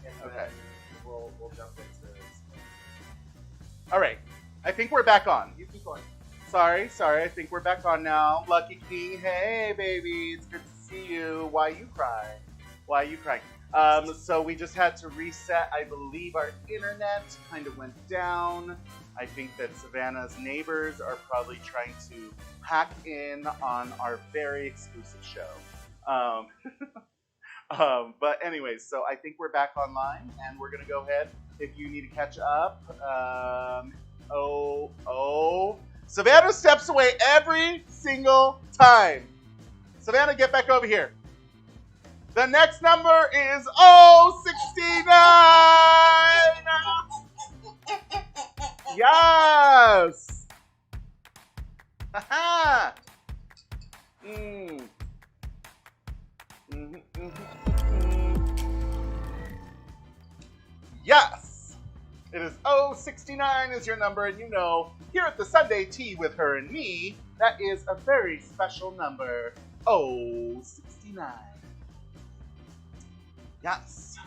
and Okay. then we'll jump into. All right. I think we're back on. You keep going. Sorry. I think we're back on now. Lucky King, hey, baby. It's good to see you. Why you crying? So we just had to reset. I believe our internet kind of went down. I think that Savannah's neighbors are probably trying to hack in on our very exclusive show. But anyways, so I think we're back online, and we're gonna go ahead. If you need to catch up, Savannah steps away every single time. Savannah, get back over here. The next number is 069. Yes. Haha. Yes! It is 069 is your number, and you know, here at the Sunday Tea with her and me, that is a very special number. 069. Yes.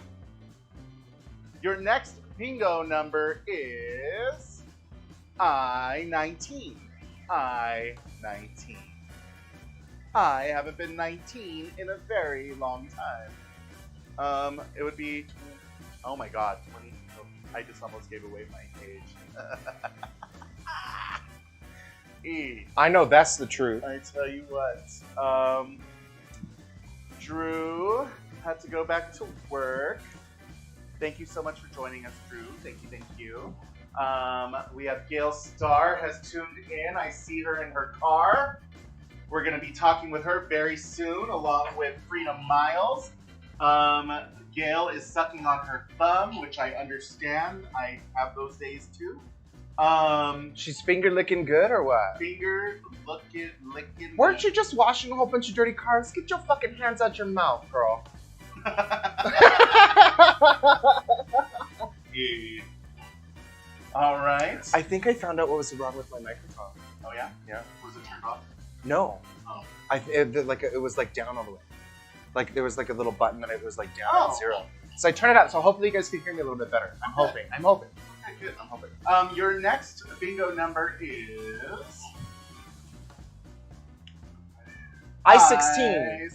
Your next bingo number is I-19. I-19. I haven't been 19 in a very long time. It would be, oh my god, 20, I just almost gave away my age. I know that's the truth. I tell you what, Drew had to go back to work. Thank you so much for joining us, Drew. Thank you. We have Gail Starr has tuned in. I see her in her car. We're going to be talking with her very soon, along with Freedom Miles. Gail is sucking on her thumb, which I understand. I have those days too. She's finger licking good or what? Finger licking. Weren't you just washing a whole bunch of dirty cars? Get your fucking hands out your mouth, girl. Yeah. All right. I think I found out what was wrong with my microphone. Oh yeah? Yeah. Was it turned off? No. Oh. It was like down all the way. Like there was like a little button and it was like down Oh. at 0. So I turned it out. So hopefully you guys can hear me a little bit better. I'm hoping. Okay, good. I'm hoping. Your next bingo number is I-16.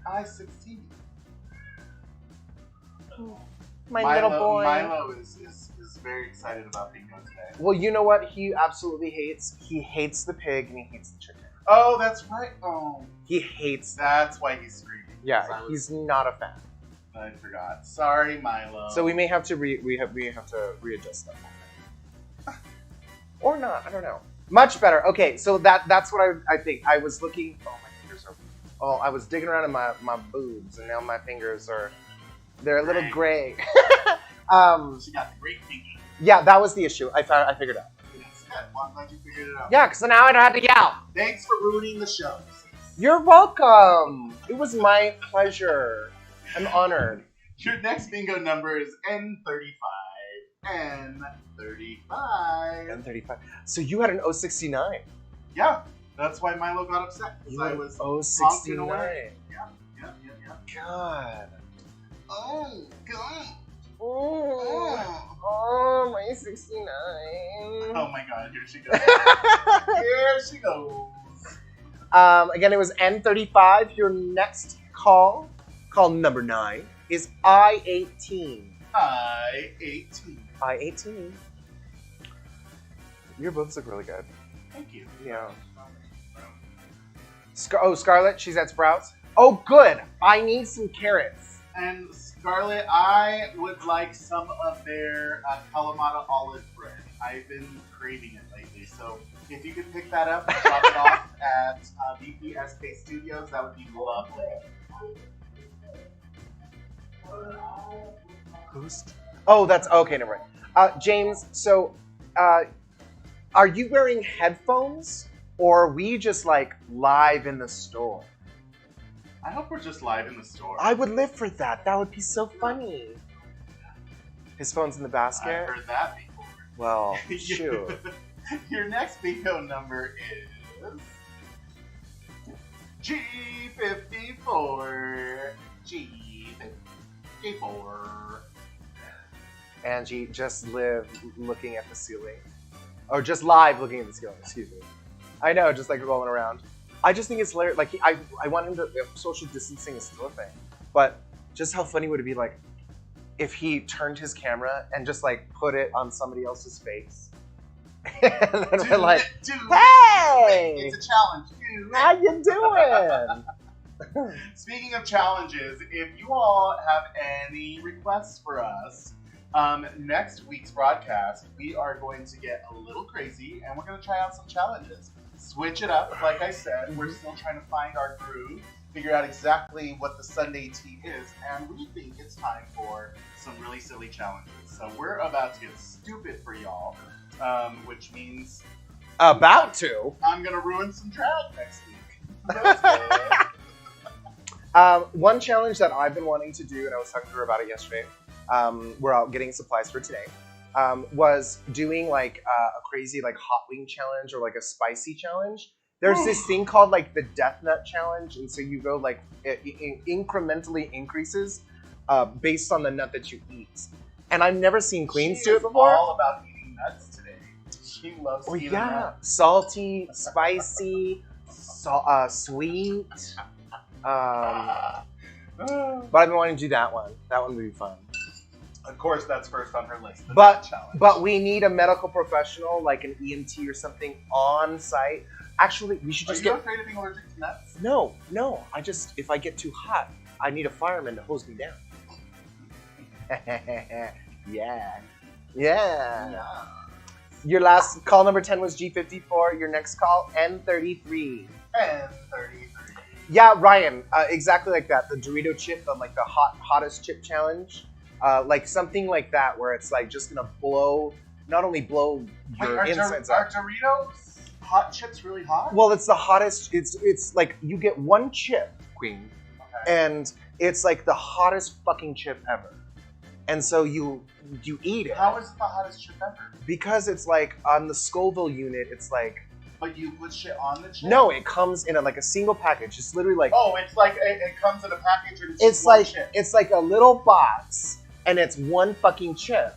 I-16. My little boy. Milo is very excited about bingo today. Well, you know what? He absolutely hates. He hates the pig and he hates the chicken. Oh, that's right. Oh, He hates. that's why he's screaming. Yeah, 'Cause he's not a fan. I forgot. Sorry, Milo. So we may have to we have to readjust that. Or not. I don't know. Much better. Okay, so that's what I think. I was looking. Oh, my fingers are. Oh, I was digging around in my boobs, and now my fingers are. They're a little gray. She got the great thinking. Yeah, that was the issue. I figured out. That's good. Well, I'm glad you figured it out. Yeah, because now I don't have to yell. Thanks for ruining the show. You're welcome. It was my pleasure. I'm honored. Your next bingo number is N35. N35. N35. So you had an 069. Yeah, that's why Milo got upset. You I had was 069. away. Yeah. God. Oh, God. Oh, my 69. Oh my God, here she goes. Here she goes. Again, it was N35. Your next call number 9, is I-18. I-18. I-18. Your boobs look really good. Thank you. Yeah. Scarlett, she's at Sprouts. Oh, good. I need some carrots. And Scarlett, I would like some of their Kalamata olive bread. I've been craving it lately, so if you could pick that up and drop it off at VPSK Studios, that would be lovely. Oh, that's okay. Never mind. James, so are you wearing headphones, or are we just like live in the store? I hope we're just live in the store. I would live for that. That would be so funny. His phone's in the basket. I've heard that before. Well, shoot. Your next bingo number is G54. G54. Gay 4. Angie, just live looking at the ceiling. Or just live looking at the ceiling, excuse me. I know, just like rolling around. I just think it's hilarious. Like, I want him to, social distancing is still a thing. But just how funny would it be, like, if he turned his camera and just, like, put it on somebody else's face? And then we're like, hey! It's a challenge, dude. How you doing? Speaking of challenges, if you all have any requests for us, next week's broadcast, we are going to get a little crazy and we're going to try out some challenges. Switch it up, like I said. We're still trying to find our groove, figure out exactly what the Sunday tea is, and we think it's time for some really silly challenges. So we're about to get stupid for y'all, which means About to. I'm going to ruin some drag next week. One challenge that I've been wanting to do, and I was talking to her about it yesterday, we're out getting supplies for today, was doing like a crazy like hot wing challenge or like a spicy challenge. There's this thing called like the death nut challenge, and so you go like it incrementally increases based on the nut that you eat. And I've never seen queens do it before. All about eating nuts today. She loves eating nuts. Salty, spicy, sweet. But I've been wanting to do that one. That one would be fun. Of course, that's first on her list. But we need a medical professional, like an EMT or something, on site. Actually, we should just Are you afraid of being allergic to nuts? No. If I get too hot, I need a fireman to hose me down. Yeah. Your last call number 10 was G54. Your next call, N33. N33. Yeah, Ryan, exactly like that. The Dorito chip, like the hottest chip challenge. Like something like that where it's like just gonna not only blow your insides out. Are Doritos hot chips really hot? Well, it's the hottest. It's like you get one chip, Queen, and it's like the hottest fucking chip ever. And so you eat it. How is it the hottest chip ever? Because it's like on the Scoville unit, it's like. But you put shit on the chip? No, it comes in like a single package. It's literally like. Oh, it's like it comes in a package and it's one like chip. It's like a little box. And it's one fucking chip.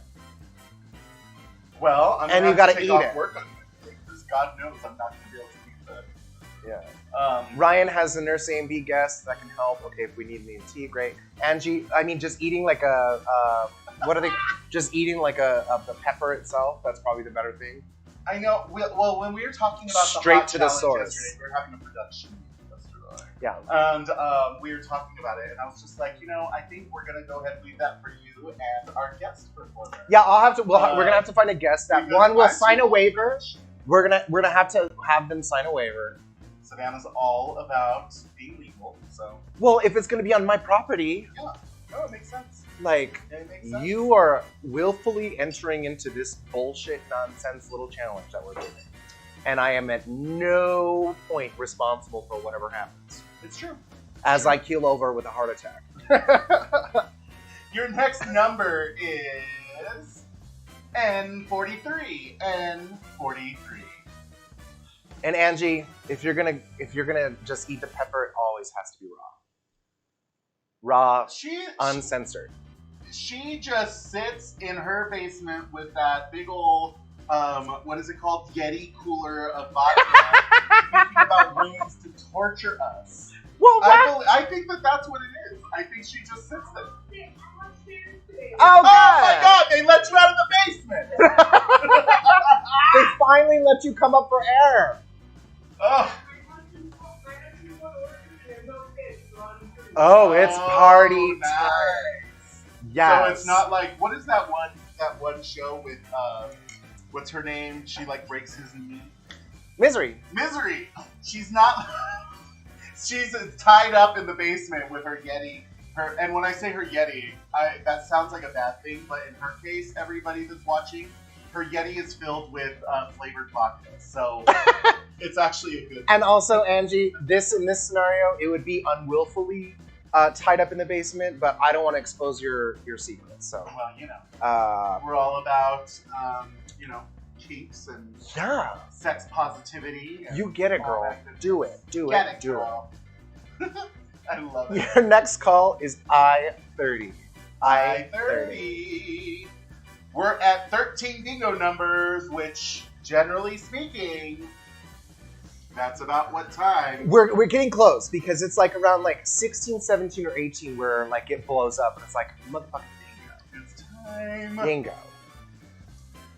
Well, I'm and you gotta gotta take eat off it. work on it because God knows I'm not gonna be able to eat that. Yeah. Ryan has a nurse A&B guest that can help. Okay, if we need an EMT, great. Angie, I mean, just eating like what are they? Just eating like the pepper itself. That's probably the better thing. I know. Well, when we were talking about straight the hot to the challenge source. yesterday, we were having a production meeting yesterday. Yeah. And we were talking about it, and I was just like, I think we're gonna go ahead and leave that for you and our guest performer. Yeah, I'll have to. We're gonna have to find a guest. That one will sign a waiver. We're gonna have to have them sign a waiver. Savannah's all about being legal, so. Well, if it's gonna be on my property. Yeah. Oh, it makes sense. Like, you are willfully entering into this bullshit nonsense little challenge that we're doing. And I am at no point responsible for whatever happens. It's true. As I keel over with a heart attack. Your next number is N43. N43. And Angie, if you're gonna just eat the pepper, it always has to be raw. Raw, uncensored. She just sits in her basement with that big old, what is it called? Yeti cooler of vodka, thinking about ways to torture us. Well, I think that's what it is. I think she just sits there. Oh my God! They let you out of the basement. They finally let you come up for air. Oh, it's party time. Yes. So it's not like, what is that one show with what's her name? She like breaks his knee. Misery. She's not. She's tied up in the basement with her Yeti. And when I say her Yeti, that sounds like a bad thing, but in her case, everybody that's watching, her Yeti is filled with flavored vodka. So it's actually a good thing. And also, Angie, in this scenario, it would be unwillfully tied up in the basement, but I don't want to expose your secrets. So, well, we're all about, kinks and sex positivity. You get it, girl. Do it. Get it, girl. I love it. Your next call is I-30. I-30. We're at 13 bingo numbers, which, generally speaking, that's about what time. We're getting close because it's like around like 16, 17, or 18 where like it blows up and it's like motherfucking It's time. bingo.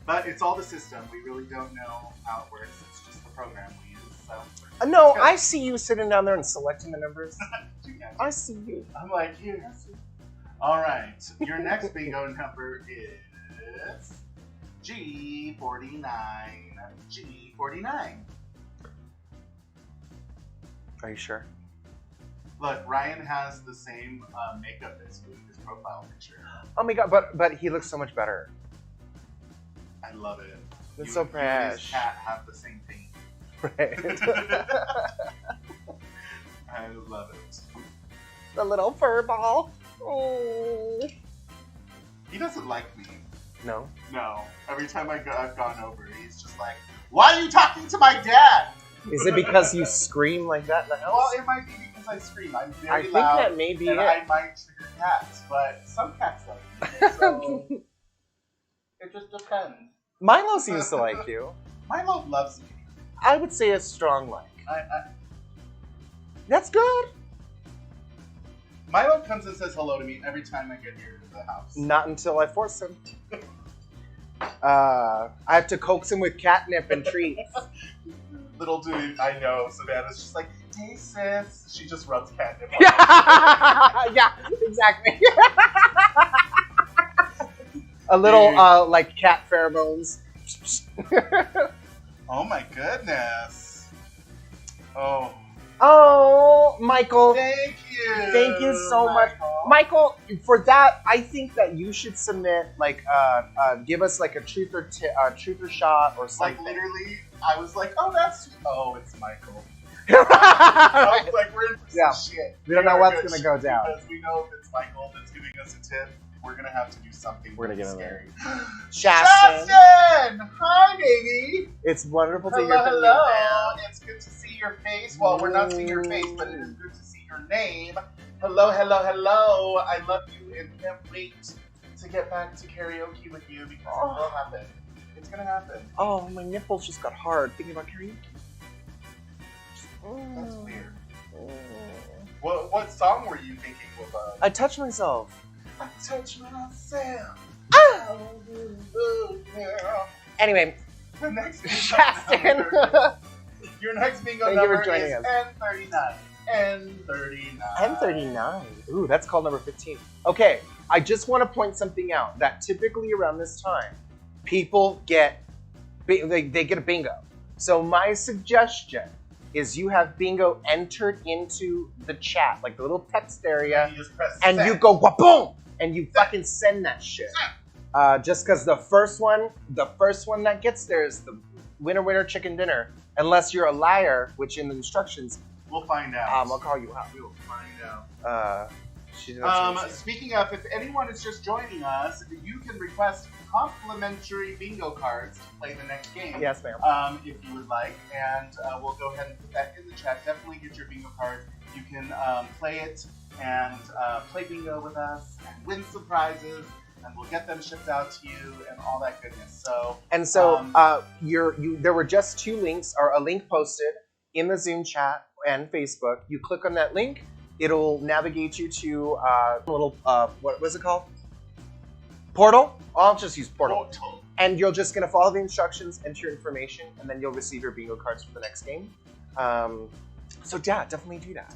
But it's all the system. We really don't know how it works. It's just the program we use. So. No, I see you sitting down there and selecting the numbers. Yeah. I see you. I'm like, here. All right. Your next bingo number is G49. G49. Are you sure? Look, Ryan has the same makeup as you in his profile picture. Oh my god, but he looks so much better. I love it. It's You so and his fresh. cat have the same paint. Right. I love it. The little fur ball. Oh. He doesn't like me. No. No. Every time I've gone over, he's just like, "Why are you talking to my dad?" Is it because you scream like that in the house? Well, it might be because I scream. I'm I very think loud, that may be and it. I might trigger cats, but some cats like me. So it just depends. Milo seems to like you. Milo loves me. I would say a strong like. I That's good. Milo comes and says hello to me every time I get here to the house. Not until I force him. I have to coax him with catnip and treats. Little dude, I know. Savannah's just like, "Hey sis," she just rubs catnip on Yeah, exactly. A little like cat pheromones. Oh my goodness. Oh. Oh, Michael. Thank you. Thank you so much. Michael, for that, I think that you should submit, like, give us like a truth or shot or something. Like literally, I was like, "Oh, that's sweet." Oh, it's Michael. I Right. was like, "We're in for Yeah. some shit." We don't know are what's good gonna go down. because we know if it's Michael that's giving us a tip, we're gonna have to do something. We're gonna really get him scary. Shaston. Shaston! Hi, baby. It's wonderful to Hello, hear from you, hello. man. It's good to see your face. Well, we're not seeing your face, but it is good to see your name. Hello, hello, hello. I love you and can't wait to get back to karaoke with you because it will happen. It's gonna happen. Oh, my nipples just got hard thinking about karaoke. That's weird. What song were you thinking of? I touched myself. I touch myself. Anyway, The next bingo Shaston. number- Your next bingo Thank you for number joining is us. N39. N39. M39. Ooh, that's call number 15. Okay, I just want to point something out that typically around this time, people get they get a bingo. So my suggestion is you have bingo entered into the chat, like the little text area, And you just press and send. you go boom, and you fucking send that shit. Just because the first one that gets there is the winner chicken dinner, unless you're a liar, which in the instructions, We'll find out. I'll call you out. We will find out. She didn't Speaking of, if anyone is just joining us, you can request complimentary bingo cards to play the next game. Yes, ma'am. If you would like, and we'll go ahead and put that in the chat. Definitely get your bingo card. You can play it and play bingo with us and win some prizes, and we'll get them shipped out to you and all that goodness. So There were just two links, or a link posted in the Zoom chat and Facebook. You click on that link, it'll navigate you to a little what was it called? Portal. I'll just use Portal. And you're just gonna follow the instructions, enter your information, and then you'll receive your bingo cards for the next game. So yeah, definitely do that.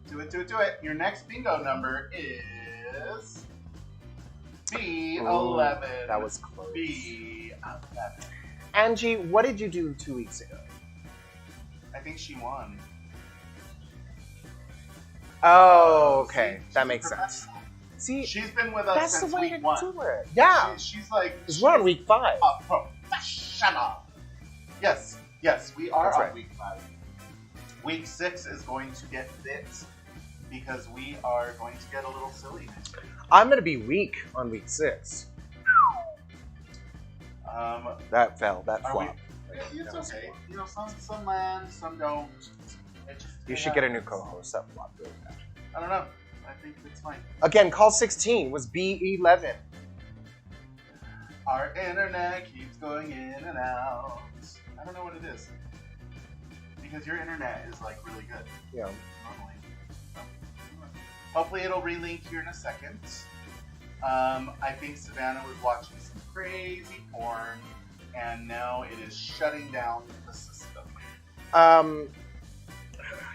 Do it. Your next bingo number is B11. Ooh, that was close. B11. Angie, what did you do 2 weeks ago? I think she won. Oh, okay. See, That she's makes a sense. See, She's been with us that's the since way week to 1. do it. Yeah. She's like... Because we're on week 5. a professional. Yes, we are That's on right. week 5. Week 6 is going to get lit because we are going to get a little silly next week. I'm going to be weak on week 6. That fell. That Are flopped. It's okay. You know, some land, some don't. You should get a new co-host. That flopped really bad. I don't know. I think it's fine. Again, call 16 was B11. Our internet keeps going in and out. I don't know what it is. Because your internet is like really good. Yeah. Normally. Hopefully it'll relink here in a second. I think Savannah was watching some crazy porn, and now it is shutting down the system.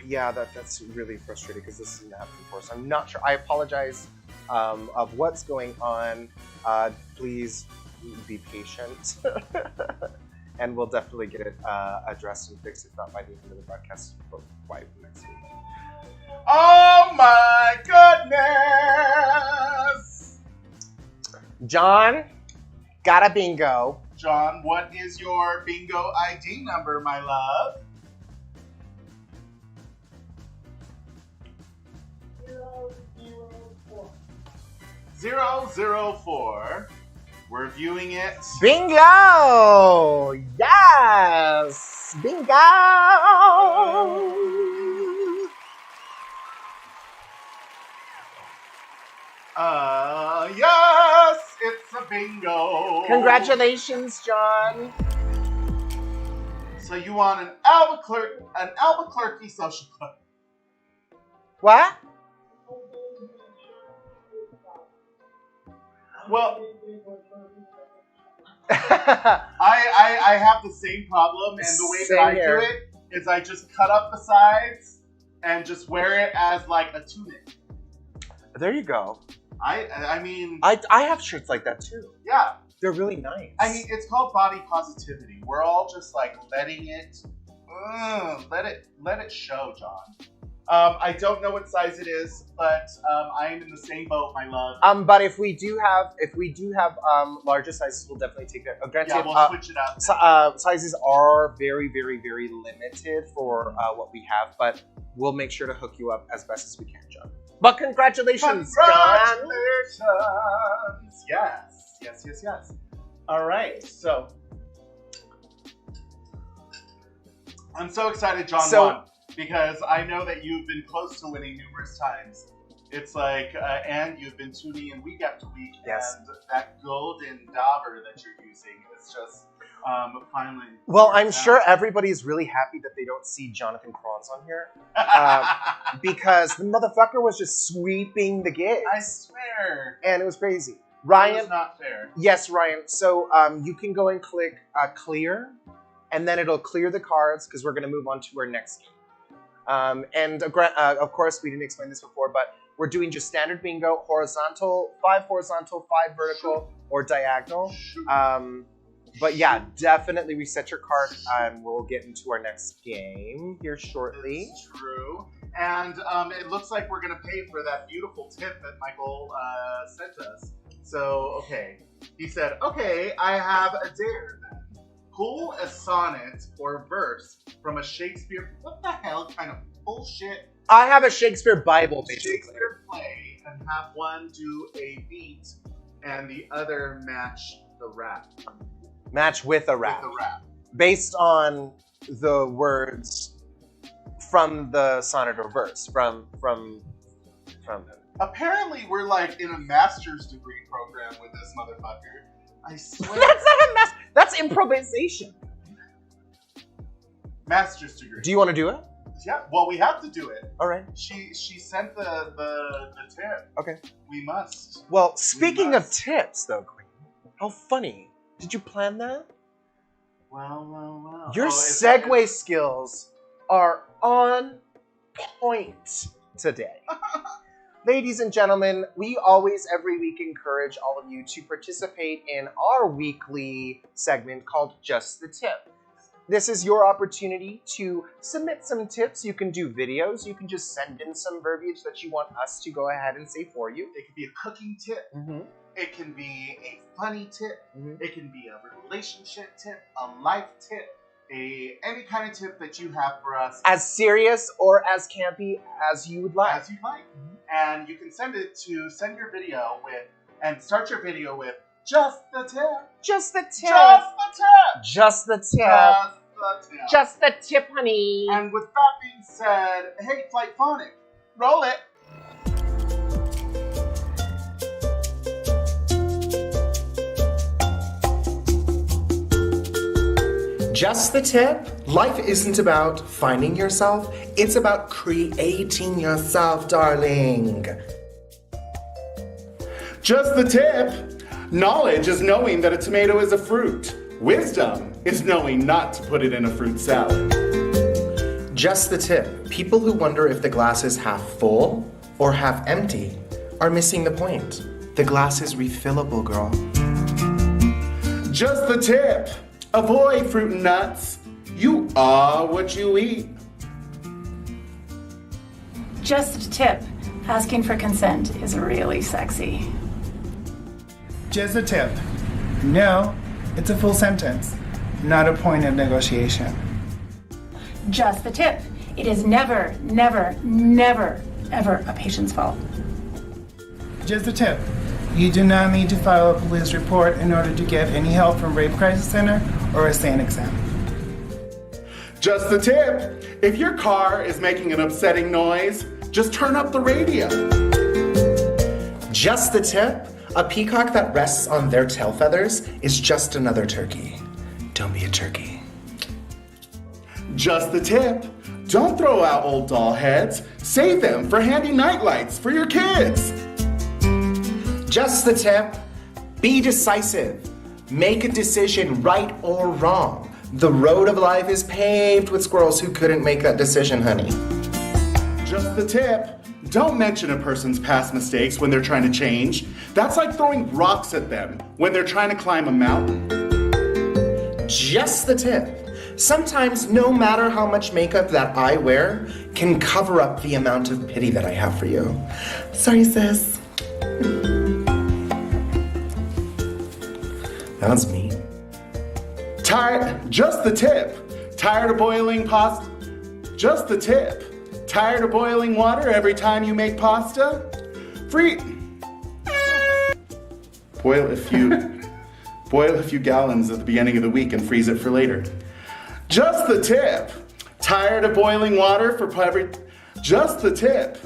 Yeah, that's really frustrating because this isn't happening before. So I'm not sure. I apologize of what's going on. Please be patient, and we'll definitely get it addressed and fixed. If not by the end of the broadcast, but by next week. Oh my goodness! John, got a bingo. John, what is your bingo ID number, my love? 004. We're viewing it. Bingo! Yes! Bingo! Yes! It's a bingo! Congratulations, John. So you want an Albuquerque social club? What? Well, I have the same problem, and the way that I do it is I just cut up the sides and just wear it as like a tunic. There you go. I mean, I have shirts like that too. yeah. They're really nice. I mean, it's called body positivity. We're all just like letting it, let it show, John. I don't know what size it is, but I am in the same boat, my love. But if we do have larger sizes, we'll definitely take that. Granted, Yeah, we'll switch it up. sizes are very, very, very limited for what we have, but we'll make sure to hook you up as best as we can, John. But congratulations, John! Yes. All right, so I'm so excited, John won, because I know that you've been close to winning numerous times. It's like, and you've been tuning in week after week, yes. And that golden dauber that you're using is just finally. Well, I'm sure everybody's really happy that they don't see Jonathan Kronz on here, because the motherfucker was just sweeping the gig. I swear. And it was crazy. Ryan, that was not fair. Yes, Ryan. So you can go and click clear, and then it'll clear the cards because we're going to move on to our next game. And of course, we didn't explain this before, but we're doing just standard bingo, horizontal, 5 horizontal, 5 vertical, or diagonal. But yeah, definitely reset your card, and we'll get into our next game here shortly. It's true. And it looks like we're going to pay for that beautiful tip that Michael sent us. So, okay. He said, okay, I have a dare then. Pull a sonnet or verse from a Shakespeare. What the hell kind of bullshit? I have a Shakespeare Bible, basically. Shakespeare play, and have one do a beat and the other match the rap. Match with a rap. With a rap. Based on the words from the sonnet or verse. From Apparently, we're like in a master's degree program with this motherfucker. I swear. That's not a master. That's improvisation. Master's degree. Do you want to do it? Yeah. Well, we have to do it. All right. She sent the tip. Okay. We must. Well, speaking of tips, though, Queen, how funny. Did you plan that? Well. Your segue skills are on point today. Ladies and gentlemen, we always, every week, encourage all of you to participate in our weekly segment called Just the Tip. This is your opportunity to submit some tips. You can do videos. You can just send in some verbiage that you want us to go ahead and say for you. It could be a cooking tip. Mm-hmm. It can be a funny tip. Mm-hmm. It can be a relationship tip, a life tip, any kind of tip that you have for us. As serious or as campy as you would like. As you like. Mm-hmm. And you can send your video with, and start your video with, just the tip. Just the tip. Just the tip. Just the tip. Just the tip. Just the tip, honey. And with that being said, hey, Flight Phonic, roll it. Just the tip. Life isn't about finding yourself. It's about creating yourself, darling. Just the tip. Knowledge is knowing that a tomato is a fruit. Wisdom is knowing not to put it in a fruit salad. Just the tip. People who wonder if the glass is half full or half empty are missing the point. The glass is refillable, girl. Just the tip. Avoid fruit and nuts. You are what you eat. Just a tip. Asking for consent is really sexy. Just a tip. No, it's a full sentence, not a point of negotiation. Just the tip. It is never, never, never, ever a patient's fault. Just a tip. You do not need to file a police report in order to get any help from Rape Crisis Center or a SANE exam. Just the tip. If your car is making an upsetting noise, just turn up the radio. Just the tip. A peacock that rests on their tail feathers is just another turkey. Don't be a turkey. Just the tip. Don't throw out old doll heads. Save them for handy nightlights for your kids. Just the tip. Be decisive. Make a decision, right or wrong. The road of life is paved with squirrels who couldn't make that decision, honey. Just the tip. Don't mention a person's past mistakes when they're trying to change. That's like throwing rocks at them when they're trying to climb a mountain. Just the tip. Sometimes, no matter how much makeup that I wear, can cover up the amount of pity that I have for you. Sorry, sis. That was mean. Tired, just the tip. Tired of boiling pasta? Just the tip. Tired of boiling water every time you make pasta? Boil a few gallons at the beginning of the week and freeze it for later. Just the tip. Tired of boiling water for every... Just the tip.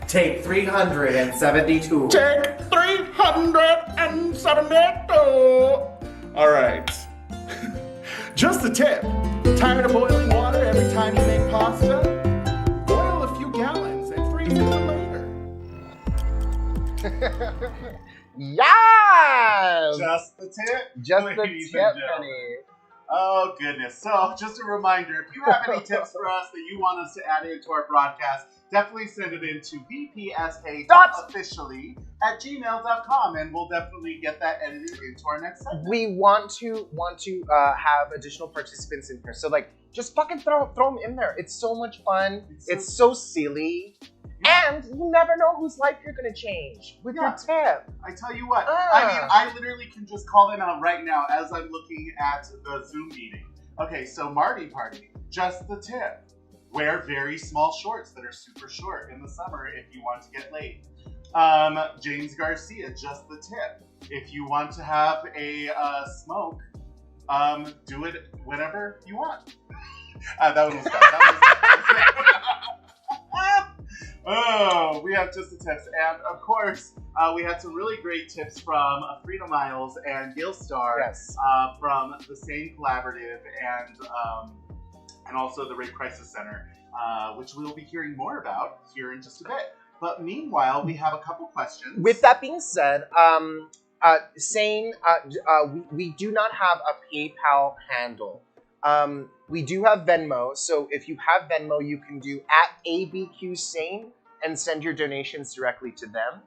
Take 372. Take 372. All right. Just the tip. Tired of boiling water every time you make pasta? Boil a few gallons and freeze it for later. Yes! Just the tip. Just the ladies tip, and gentlemen. honey. Oh, goodness. So, just a reminder, if you have any tips for us that you want us to add into our broadcast, definitely send it in to VPSK.Officially at gmail.com, and we'll definitely get that edited into our next segment. We want to have additional participants in here. So, like, just fucking throw them in there. It's so much fun. It's so silly. And you never know whose life you're going to change with your tip. I tell you what, I mean, I literally can just call them out right now as I'm looking at the Zoom meeting. Okay, so Marty Party, just the tip. Wear very small shorts that are super short in the summer if you want to get laid. James Garcia, just the tip. If you want to have a smoke, do it whenever you want. That one was bad. Oh, we have just the tips. And of course, we had some really great tips from Frida Miles and Gil Starr from the same collaborative and also the Rape Crisis Center, which we'll be hearing more about here in just a bit. But meanwhile, we have a couple questions. With that being said, we do not have a PayPal handle. We do have Venmo, so if you have Venmo, you can do @ABQSane and send your donations directly to them.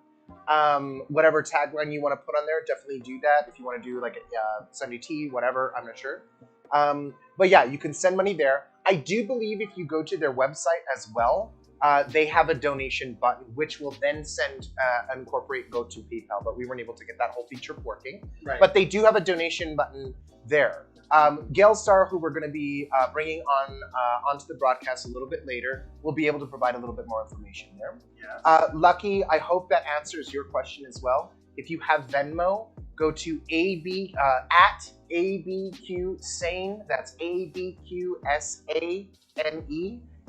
Whatever tagline you want to put on there, definitely do that. If you want to do like a Sunday tea, whatever, I'm not sure. But yeah, you can send money there. I do believe if you go to their website as well, they have a donation button, which will then go to PayPal. But we weren't able to get that whole feature working. Right. But they do have a donation button there. Gail Starr, who we're going to be bringing onto the broadcast a little bit later, will be able to provide a little bit more information there. Yes. Lucky, I hope that answers your question as well. If you have Venmo, go to @ABQSane, that's ABQSANE,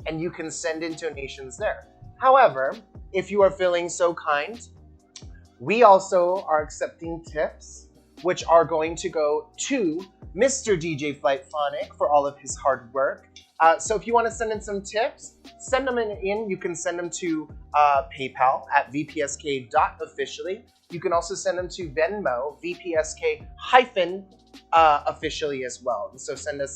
and you can send in donations there. However, if you are feeling so kind, we also are accepting tips which are going to go to Mr. DJ Flightphonic for all of his hard work. So if you want to send in some tips, send them in. You can send them to PayPal at VPSK.Officially. You can also send them to Venmo, VPSK-Officially as well. So send him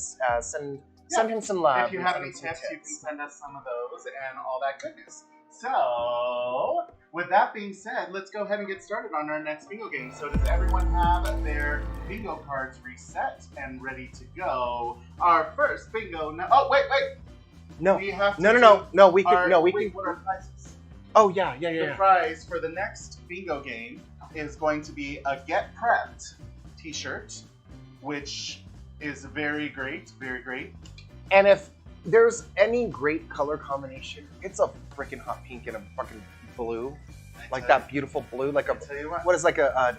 some love. If you have any tips, you can send us some of those and all that goodness. So, with that being said, let's go ahead and get started on our next bingo game. So does everyone have their bingo cards reset and ready to go? Our first bingo. Oh, wait. No. We have to No. We what can. are our prizes? Oh yeah. The prize for the next bingo game is going to be a Get Prepped t-shirt, which is very great. And if there's any great color combination, it's a freaking hot pink and a fucking blue, like that beautiful blue, like a Tell you what is like a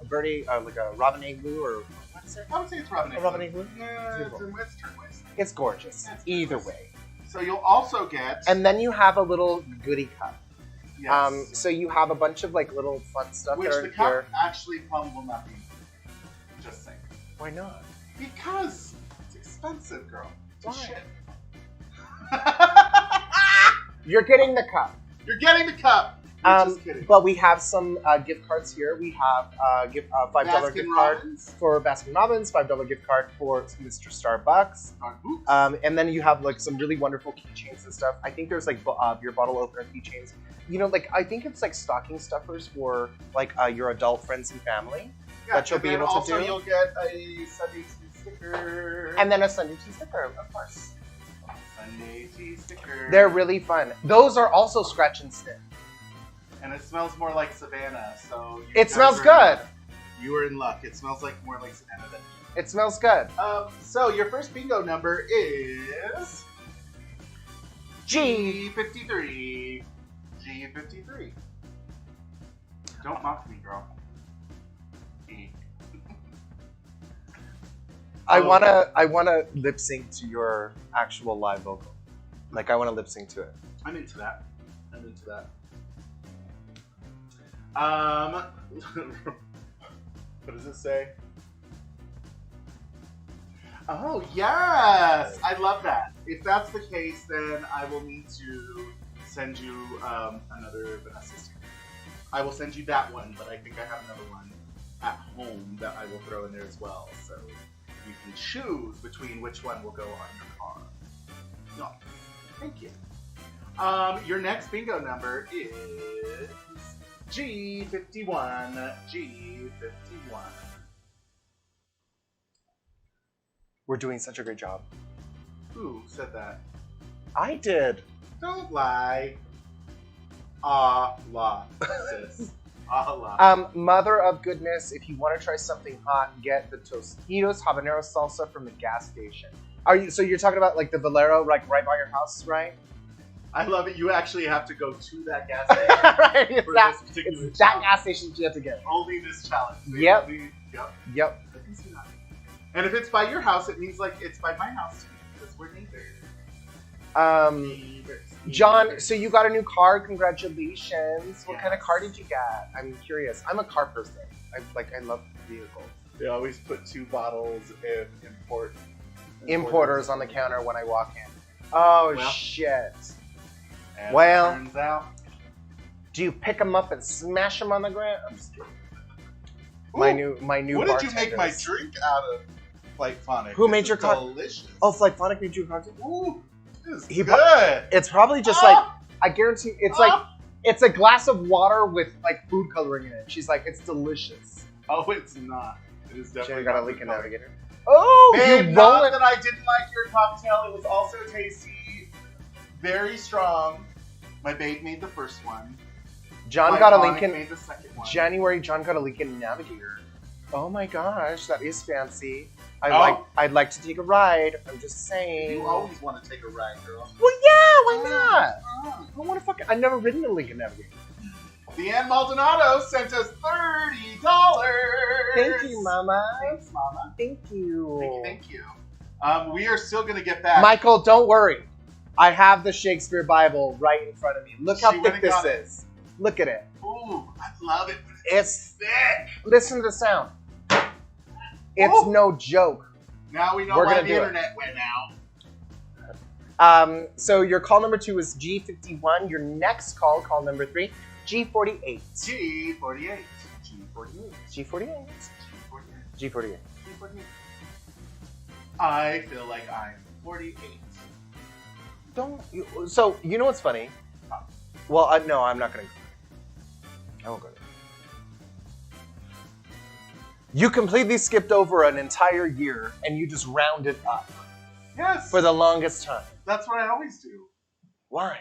birdie, like a robinette blue or what is it? I would say it's robinette. A robinette blue? Yeah, it's turquoise. It's gorgeous. Either way. So you'll also get. And then you have a little goodie cup. Yes. So you have a bunch of like little fun stuff Which that are the cup here. actually probably will not be. Just saying. Why not? Because it's expensive, girl. Why? Shit. You're getting the cup. You're getting the cup. You're just kidding. But we have some gift cards here. We have $5 gift card Baskin-Robbins. for Baskin Robbins, $5 gift card for Mr. Starbucks. And then you have like some really wonderful keychains and stuff. I think there's like your bottle opener keychains. You know, like I think it's like stocking stuffers for like your adult friends and family that you'll be able to do. Also, you'll get a Sunday tea sticker. And then a Sunday tea sticker, of course. Sunday tea sticker. They're really fun. Those are also scratch and sniff. And it smells more like Savannah, so It smells good. You were in luck. It smells like more like Savannah than me. It smells good. So your first bingo number is G53. G53. Don't mock me, girl. E. I wanna lip sync to your actual live vocal. Like I wanna lip sync to it. I'm into that. What does it say? Oh, yes! I love that. If that's the case, then I will need to send you another Vanessa sticker. I will send you that one, but I think I have another one at home that I will throw in there as well. So you can choose between which one will go on your car. No, thank you. Your next bingo number is G51. G51. We're doing such a great job. Who said that? I did. Don't lie. La, sis. La. Mother of goodness, if you want to try something hot, get the Tostitos habanero salsa from the gas station. So you're talking about like the Valero, like right by your house, right? I love it. You actually have to go to that gas station. Right, for this particular it's that challenge. gas station you have to get. Only this challenge. Yep. Yep. I can see that. And if it's by your house, it means like it's by my house too, because we're neighbors. John, so you got a new car. Congratulations. What kind of Yes. car did you get? I'm curious. I'm a car person. I love vehicles. They always put 2 bottles of Importers on the counter when I walk in. Oh, Well. shit. As Well. it turns out. Do you pick them up and smash them on the ground? I'm just kidding. Ooh, My new what did you make my bartenders. drink out of? Flightphonic. Who made This your is cocktail? Delicious. Oh, Flightphonic made you a cocktail? Ooh, this is He good. It's probably just like, I guarantee, it's like, it's a glass of water with like food coloring in it. She's like, it's delicious. Oh, it's not. It is definitely She got a not leak in food coloring. navigator. Oh, Babe, you not roll it. that I didn't like your cocktail. It was also tasty, very strong. My babe made the first one. John got a Flightphonic Lincoln. made the second one. January, John got a Lincoln Navigator. Oh my gosh, that is fancy. Oh. I'd like to take a ride. I'm just saying. You always want to take a ride, girl. Well, yeah, why not? I want to fucking. I've never ridden a Lincoln Navigator. Deanne Maldonado sent us $30. Thank you, Mama. Thanks, Mama. Thank you. Thank you. We are still gonna get back. Michael, don't worry. I have the Shakespeare Bible right in front of me. Look how She went thick and this got it. is. Look at it. Ooh, I love it. It's thick. Listen to the sound. It's Oh. no joke. Now we know We're why gonna the do it. internet went out. So your call number 2 is G51. Your next call number 3, G48. G48. G48. G48. G48. G48. I feel like I'm 48. So, you know what's funny? Well, no, I'm not going to. I won't go there. You completely skipped over an entire year and you just rounded up Yes. for the longest time. That's what I always do. Why?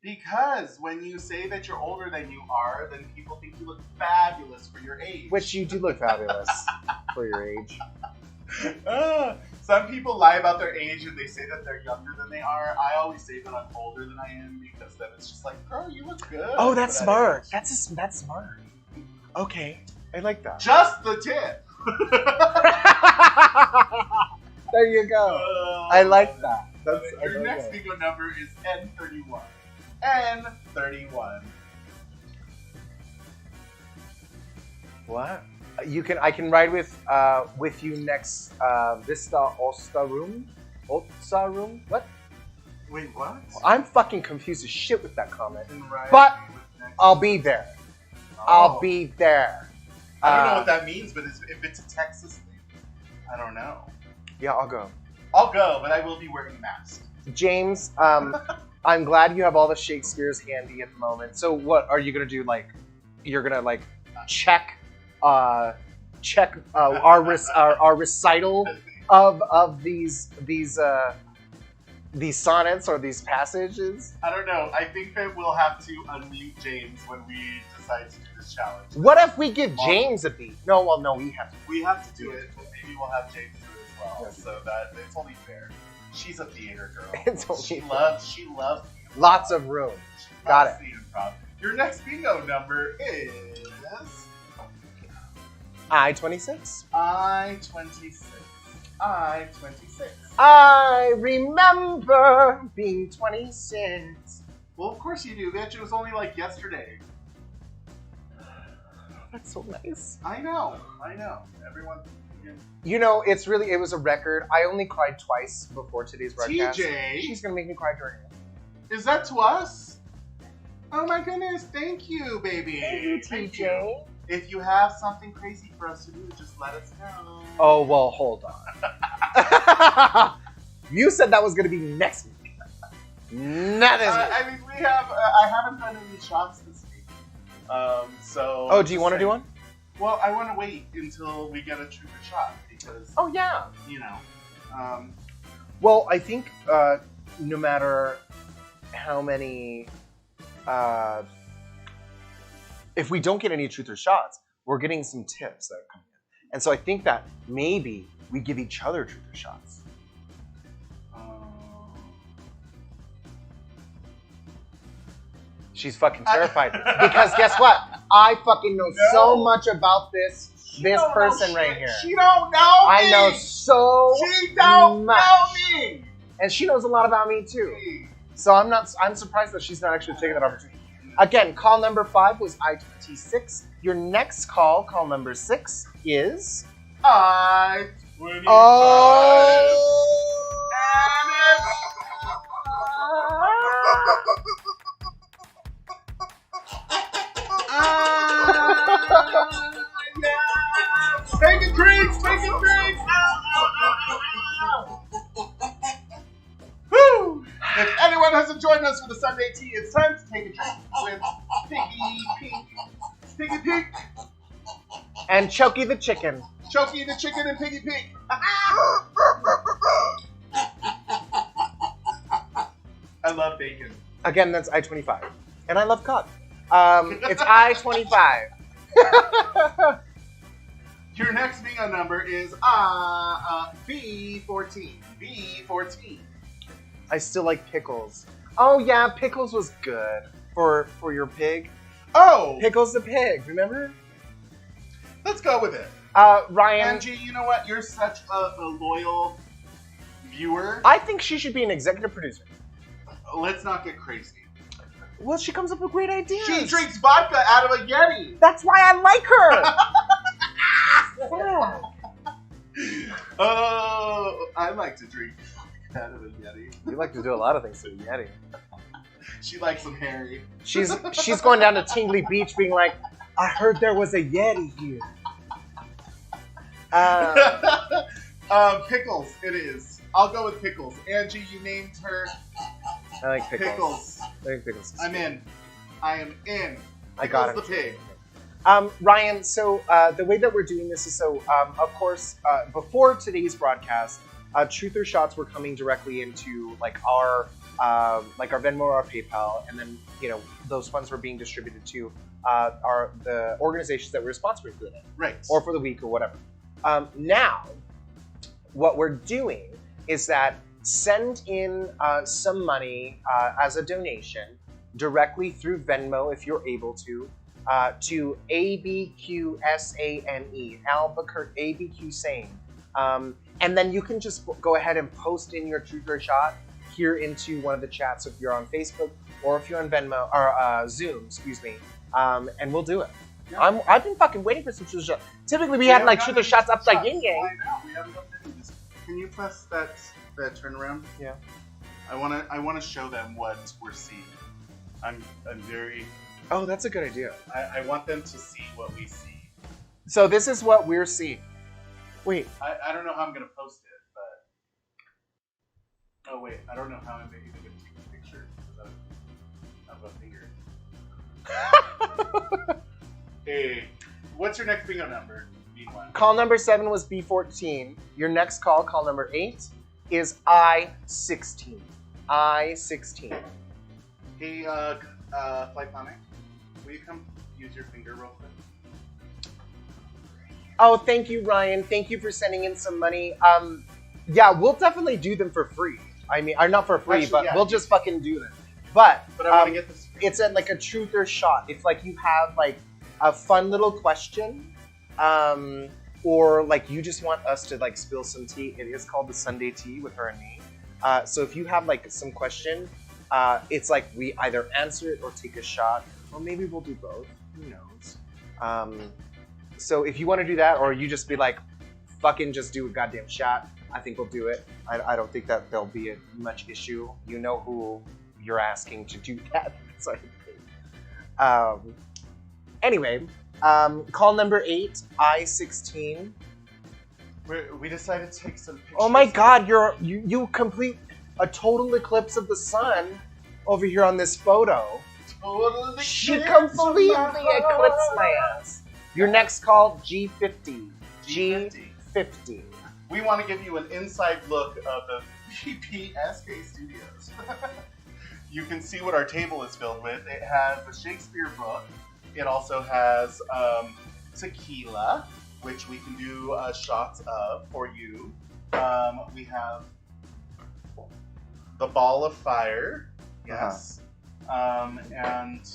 Because when you say that you're older than you are, then people think you look fabulous for your age. Which you do look fabulous for your age. Some people lie about their age and they say that they're younger than they are. I always say that I'm older than I am because then it's just like, girl, you look good. Oh, that's for that smart. age. That's smart. Okay, I like that. Just the tip. There you go. I like that. Your next bingo number is N31. N31. What? I can ride with you next Vista Osta room. Osta room? What? Wait, what? I'm fucking confused as shit with that comment. Right. But I'll be there. I'll Oh. be there. I don't know what that means, but if it's a Texas thing, I don't know. Yeah, I'll go. I'll go, but I will be wearing a mask. James, I'm glad you have all the Shakespeare's handy at the moment. So what are you gonna do? Like, you're gonna like check our recital of these sonnets or these passages. I don't know. I think that we'll have to unmute James when we decide to do this challenge. What if we give James a beat? No, well, no, we have to. We have to do it, but maybe we'll have James do it as well, Yes. so that it's only fair. She's a theater girl. It's only she fair. loves Lots of room. Got it. the improv. Your next bingo number is I-26. I-26. I-26. I remember being 26. Well, of course you do, bitch. It was only like yesterday. That's so nice. I know. Everyone. You know, it was a record. I only cried twice before today's broadcast. TJ, She's gonna make me cry during it. is that to us? Oh my goodness! Thank you, baby. Thank you, TJ. If you have something crazy for us to do, just let us know. Oh, well, hold on. You said that was gonna be next week. Not this week. I mean, we have. I haven't done any shots this week. So. Oh, do you want to do one? Well, I want to wait until we get a truth or shot because. Oh, yeah. You know. Well, I think no matter how many, if we don't get any truth or shots, we're getting some tips that come in. And so I think that maybe we give each other truth or shots. She's fucking terrified. Because guess what? I fucking know so much about this person right here. She don't know me. I know so She don't much. know me. And she knows a lot about me too. So I'm surprised that she's not actually taking that opportunity. Again, call number 5 was I-26. Your next call number 6 is I-25. Taking drinks. Woo! If anyone hasn't joined us for the Sunday tea, it's time to take a drink with Piggy Pig, and Choky the chicken. Choky the chicken, and Piggy Pig. I love bacon. Again, that's I-25. And I love cod. It's I-25. Your next bingo number is B14. B14. I still like pickles. Oh yeah, pickles was good for your pig. Oh, Pickles the pig, remember? let's go with it. Ryan. Angie, you know what? You're such a loyal viewer. I think she should be an executive producer. Let's not get crazy. Well, she comes up with great ideas. She drinks vodka out of a Yeti. That's why I like her. Oh, I like to drink out of a Yeti. You like to do a lot of things to the Yeti. She likes some Harry. She's going down to Tingley Beach being like, I heard there was a Yeti here. Pickles, it is. I'll go with Pickles. Angie, you named her I like pickles. Pickles. I like pickles. I'm in. I am in. I got Pickles it. the pig. Ryan, so the way that we're doing this is of course, before today's broadcast, Truth or Shots were coming directly into our Venmo or our PayPal, and then those funds were being distributed to the organizations that we're sponsoring for the day, Right. or for the week or whatever. Now, what we're doing is that send in some money as a donation directly through Venmo if you're able to ABQSANE, Albuquerque, ABQ Sane. And then you can just go ahead and post in your Truth or Shot here into one of the chats if you're on Facebook or if you're on Venmo or Zoom, excuse me, and we'll do it. Yeah. I've been fucking waiting for some Truth or Shots. Typically we had Truth or Shots up like yin yang. I know, we haven't done any of this. Can you press that turnaround? Yeah. I wanna show them what we're seeing. I'm very. Oh, that's a good idea. I want them to see what we see. So this is what we're seeing. Wait. I don't know how I'm gonna post it, but oh wait, I don't know how I'm even gonna take a picture of a finger. Hey, what's your next bingo number? Meanwhile. Call number 7 was B14. Your next call number 8, is I16. I16. Hey, Flight Panic, will you come use your finger real quick? Oh, thank you, Ryan. Thank you for sending in some money. Yeah, we'll definitely do them for free. I mean, or not for free, Actually, but yeah, we'll just fucking do them. But I want to get this. it's a Truth or Shot. It's like you have a fun little question, or you just want us to spill some tea. It is called the Sunday Tea with her and me. So if you have some question, it's we either answer it or take a shot, or maybe we'll do both. Who knows? So if you want to do that, or you just be fucking just do a goddamn shot, I think we'll do it. I don't think that there'll be much issue. You know who you're asking to do that. So, anyway, call number 8, I16. We decided to take some pictures. Oh my God, you complete a total eclipse of the sun over here on this photo. Totally. She completely eclipsed my ass. Your next call, G50. G50. We want to give you an inside look of the VPSK studios. You can see what our table is filled with. It has a Shakespeare book. It also has tequila, which we can do shots of for you. We have the ball of fire. Yes. And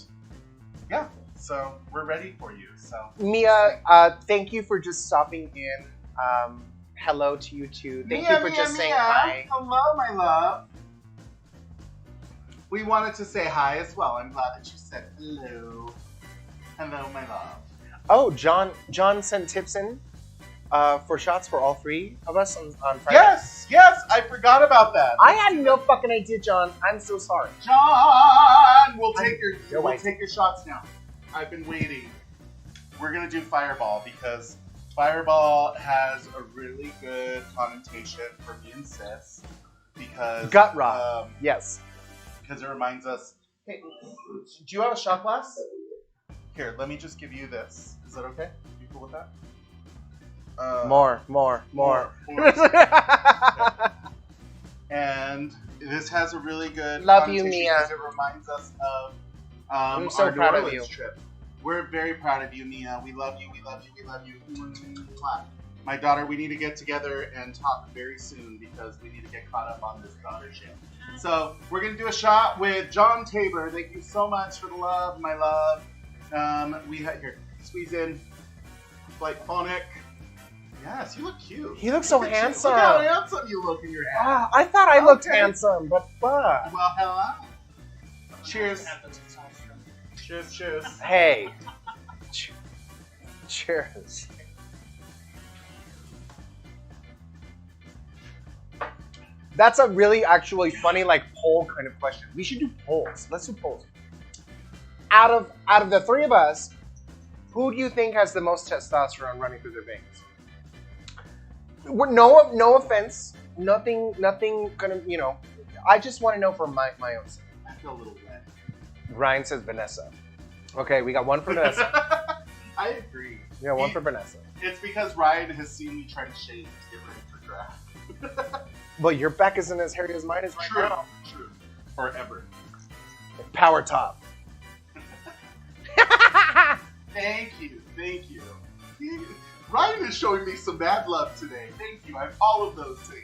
yeah, so we're ready for you. So Mia, thank you for just stopping in. Hello to you too. Thank you for just saying hi. Hello, my love. We wanted to say hi as well. I'm glad that you said hello. Hello, my love. Oh, John sent tips in for shots for all 3 of us on Friday. Yes, I forgot about that. I had no fucking idea, John. I'm so sorry. John, we'll take your shots now. I've been waiting. We're gonna do Fireball because Fireball has a really good connotation for me and Sis because Gut rot. Yes. Because it reminds us. Hey, do you have a shot glass? Here, let me just give you this. Is that okay? You cool with that? More. Okay. And this has a really good Love you, connotation Mia. because it reminds us of I'm so our proud New of Orleans you. trip. We're very proud of you, Mia. We love you. We love you. We love you. Mwah. My daughter, we need to get together and talk very soon because we need to get caught up on this daughter shit. So we're gonna do a shot with John Tabor. Thank you so much for the love, my love. We had here squeeze in like phonic. Yes, you look cute. He looks so Look at you. handsome. Look how handsome you look in your hat. Ah, I thought I looked Okay. handsome, but fuck. Well, hello. Cheers. Cheers. Hey. Cheers. That's a really actually funny like poll kind of question. We should do polls. Let's do polls. Out of the three of us, who do you think has the most testosterone running through their veins? No offense. Nothing gonna, you know. I just want to know for my own sake. I feel a little wet. Ryan says Vanessa. Okay, we got one for Vanessa. I agree. We got one for Vanessa. It's because Ryan has seen me try to shave to get ready for draft. Well, your back isn't as hairy as mine is right now. True. Forever. Power top. Thank you. Ryan is showing me some bad love today. Thank you. I have all of those things.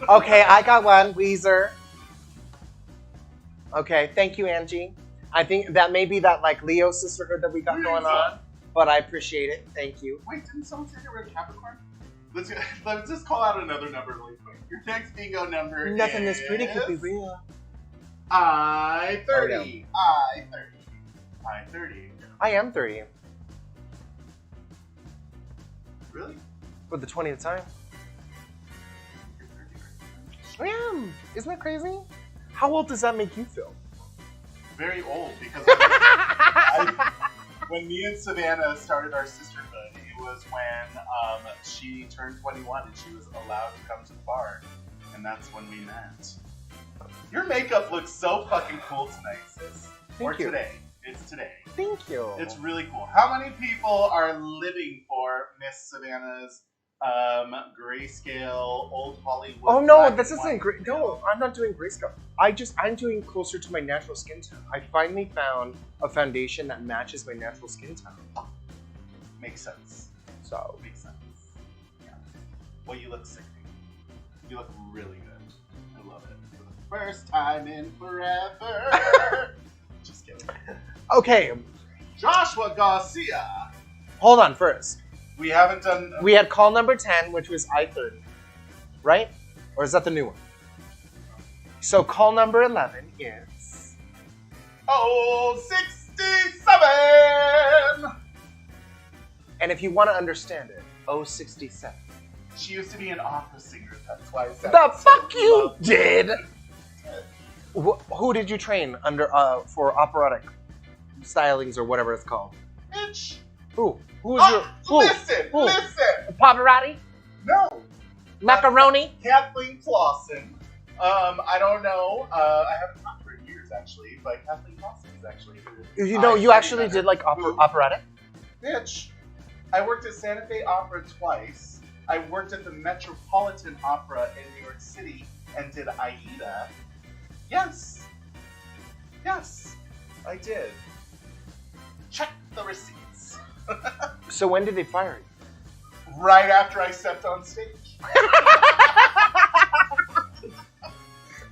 Okay, I got one. Weezer. Okay, thank you, Angie. I think that may be that like Leo sisterhood that we got going on, but I appreciate it. Thank you. Wait, didn't someone say they were a Capricorn? Let's just call out another number really quick. Your next bingo number Nothing is... this pretty could be real. I-30. Oh, no. I-30. I-30. I am 30 Really? for the 20th time. You're 30 right now? I am. Isn't that crazy? How old does that make you feel? Very old, because when me and Savannah started our sisterhood, it was when she turned 21 and she was allowed to come to the bar, and that's when we met. Your makeup looks so fucking cool tonight, sis. Thank you. Today. It's today. Thank you. It's really cool. How many people are living for Miss Savannah's grayscale, old Hollywood? Oh no, black this and isn't white great. feel? No, I'm not doing grayscale. I'm doing closer to my natural skin tone. I finally found a foundation that matches my natural skin tone. Makes sense. So Makes sense. Yeah. Well, you look sickening. You look really good. I love it. For the first time in forever. Just kidding. okay, Joshua Garcia. hold on first. We haven't done. We had call number 10, which was I-30, right? Or is that the new one? So call number 11 is... Oh, 67! And if you want to understand it, 067. She used to be an opera singer, that's why I said The fuck you did! Who did you train under for operatic stylings or whatever it's called? Bitch! Who? Who's your... Who? Listen! Who? Listen! Pavarotti? No! Macaroni? Kathleen Clausen. I don't know. I haven't talked to her in years, actually, but Kathleen Clausen is actually... You know, you actually did like operatic? Bitch! I worked at Santa Fe Opera twice. I worked at the Metropolitan Opera in New York City and did Aida. Yes. Yes, I did. Check the receipts. So when did they fire you? Right after I stepped on stage.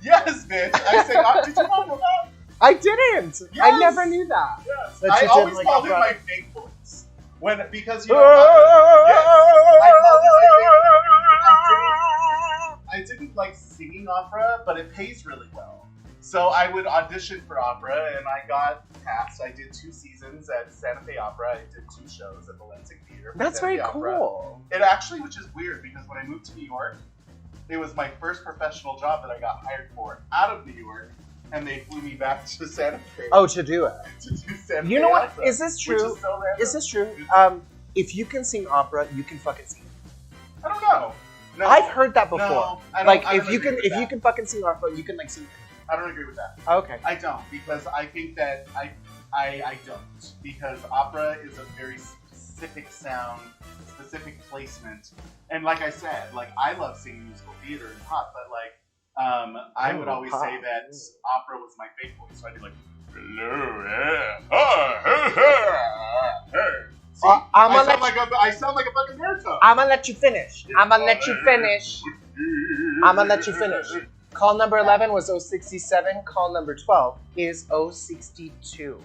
Yes, bitch. I say, did you not know that? I didn't! I Yes. never knew that. Yes. That I you did, always like, called it operatic. my fake voice. Because, you know, I called it my fake voice. I didn't like singing opera, but it pays really well. So I would audition for opera, and I got cast. I did 2 seasons at Santa Fe Opera. I did 2 shows at the Lansing Theater. for That's Santa very Fe Opera. cool. It actually, which is weird, because when I moved to New York, it was my first professional job that I got hired for out of New York, and they flew me back to Santa Fe Oh, to do it. to do Santa You Fe know what? Opera, Is this which true? is so random. Is this true? If you can sing opera, you can fucking sing. I don't know. No, I've heard that before. No, I don't, Like I if don't you agree can with if that. you can fucking sing opera, you can like sing. I don't agree with that. Okay. I don't, because I think that I don't, because opera is a very specific sound, specific placement, and like I said, like I love singing musical theater and pop, but like I would always say that opera was my fake voice, so I'd be like, hello, See, I sound like a fucking baritone. I'm gonna let you finish. I'm gonna let you finish. I'm gonna let you finish. Call number 11 was 067. Call number 12 is 062.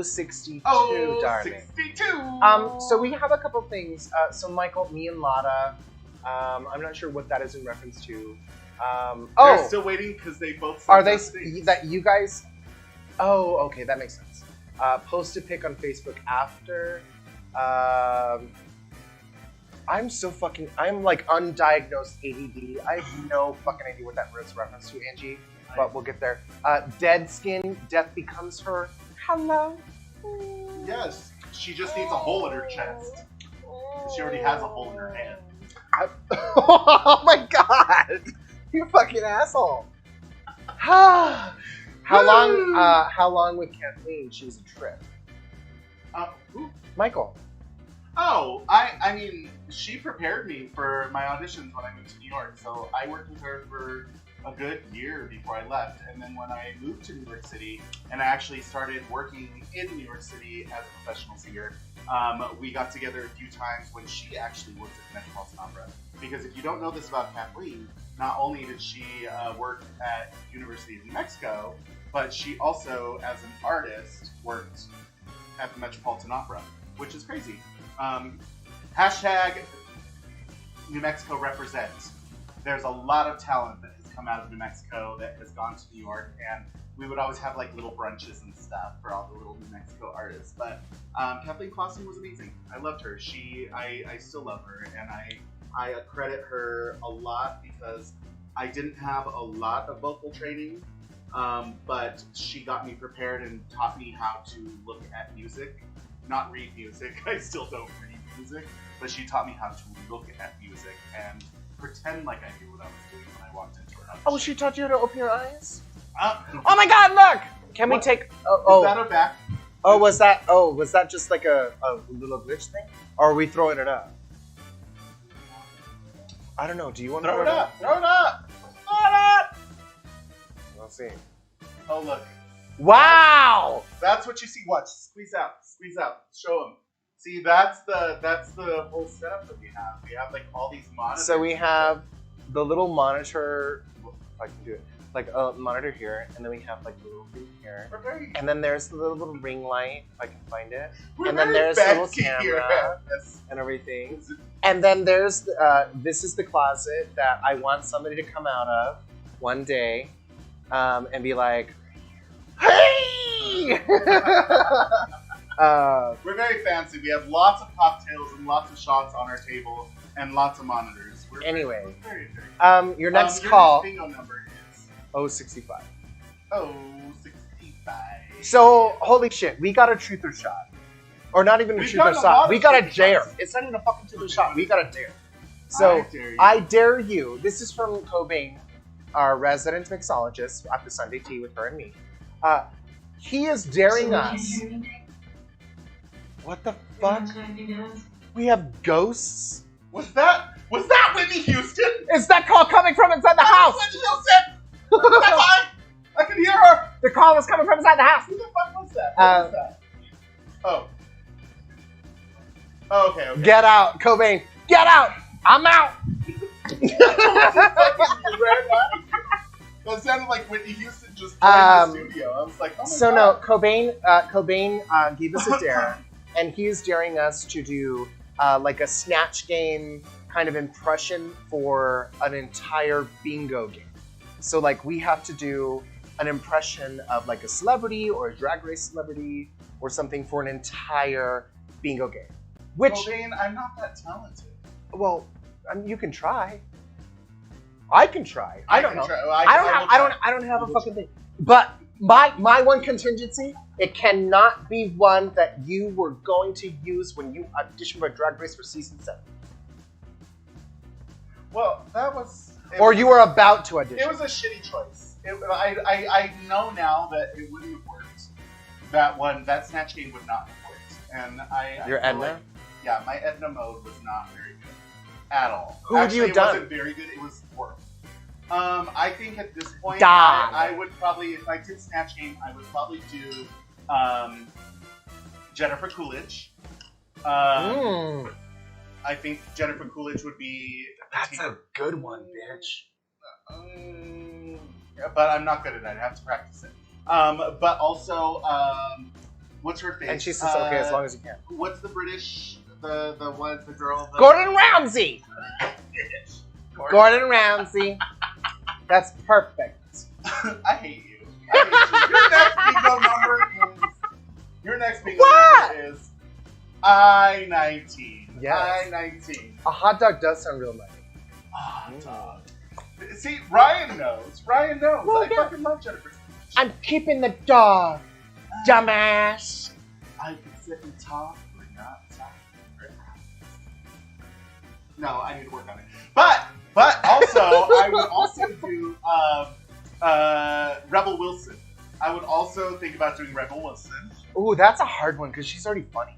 062, darling. 62. So we have a couple things. So Michael, me and Lada, I'm not sure what that is in reference to. They're still waiting because they both Are they things. that you guys? Oh, okay, that makes sense. Post a pic on Facebook after. I'm like undiagnosed ADD. I have no fucking idea what that word's reference to, Angie, but we'll get there. Dead skin, death becomes her. Hello. Yes, she just needs a hole in her chest. She already has a hole in her hand. Oh my god! You fucking asshole. How long with Kathleen? She was a trip. Who? Michael. Oh, I mean, she prepared me for my auditions when I moved to New York. So I worked with her for a good year before I left. And then when I moved to New York City and I actually started working in New York City as a professional singer, we got together a few times when she actually worked at the Metropolitan Opera. Because if you don't know this about Kathleen, not only did she work at University of New Mexico, but she also, as an artist, worked at the Metropolitan Opera, which is crazy. Hashtag New Mexico represents. There's a lot of talent that has come out of New Mexico that has gone to New York, and we would always have like little brunches and stuff for all the little New Mexico artists. But Kathleen Clausen was amazing. I loved her. I still love her, and I credit her a lot because I didn't have a lot of vocal training, but she got me prepared and taught me how to look at music. Not read music. I still don't read music, but she taught me how to look at music and pretend like I knew what I was doing when I walked into her audition. Oh, she taught you how to open your eyes? Oh my god, look! Can we take... Is that a back? Was that just like a little glitch thing? Or are we throwing it up? I don't know. Do you want to Throw it up! Throw it up! Throw it up! Let's see. Oh, look. Wow! That's what you see. Watch. Squeeze out. Squeeze out. Show them. See, that's the whole setup that we have. We have like all these monitors. So we have the little monitor, if I can do it, like a monitor here, and then we have like the little thing here. And then there's the little ring light, if I can find it. And then there's the little camera and everything. And then there's, this is the closet that I want somebody to come out of one day and be like, hey! We're very fancy. We have lots of cocktails and lots of shots on our table and lots of monitors. Anyway, very, your next call. Your bingo number is 065. 065. So, holy shit, we got a truth or shot. Or not even a truth or shot. We got a dare. It's not even a fucking truth or shot. We got a dare. So, I dare you. This is from Cobain, our resident mixologist at the Sunday Tea with her and me. He is daring us. What the fuck? We have ghosts? Was that Whitney Houston? Is that call coming from inside the house? Whitney Houston! I can hear her! The call was coming from inside the house. Who the fuck was that? What was that? Oh. Oh, okay. Get out, Cobain. Get out! I'm out! That sounded like Whitney Houston just joined the studio. I was like, oh my God. No, Cobain gave us a dare, and he's daring us to do like a Snatch Game kind of impression for an entire bingo game. So like we have to do an impression of like a celebrity or a drag race celebrity or something for an entire bingo game. Which, Cobain, I'm not that talented. well, you can try. I can try. I don't know. I don't have a fucking thing. But my one contingency, it cannot be one that you were going to use when you auditioned for Drag Race for season 7. Well, that was. Or you were about to audition. It was a shitty choice. I know now that it wouldn't have worked. That Snatch Game would not have worked. And Your Edna? Like, yeah, my Edna mode was not very good at all. Who would you have done? It wasn't very good. It was horrible. I think at this point, Die. I would probably, if I did Snatch Game, I would probably do Jennifer Coolidge. I think Jennifer Coolidge would be. That's a good one, bitch. But I'm not good at that. I have to practice it. But also, what's her face? And she says, okay, as long as you can. What's the British, the girl? Gordon Ramsay! Gordon Ramsay. That's perfect. I hate you. Your next bingo number is I-19. Yes. I-19. A hot dog does sound real nice. Hot dog. See, Ryan knows. Ryan knows. Well, I yeah. fucking love Jennifer. I'm keeping the dog, dumbass. I can sit and talk, but not talk. No, I need to work on it. But also, I would also do Rebel Wilson. I would also think about doing Rebel Wilson. Ooh, that's a hard one because she's already funny.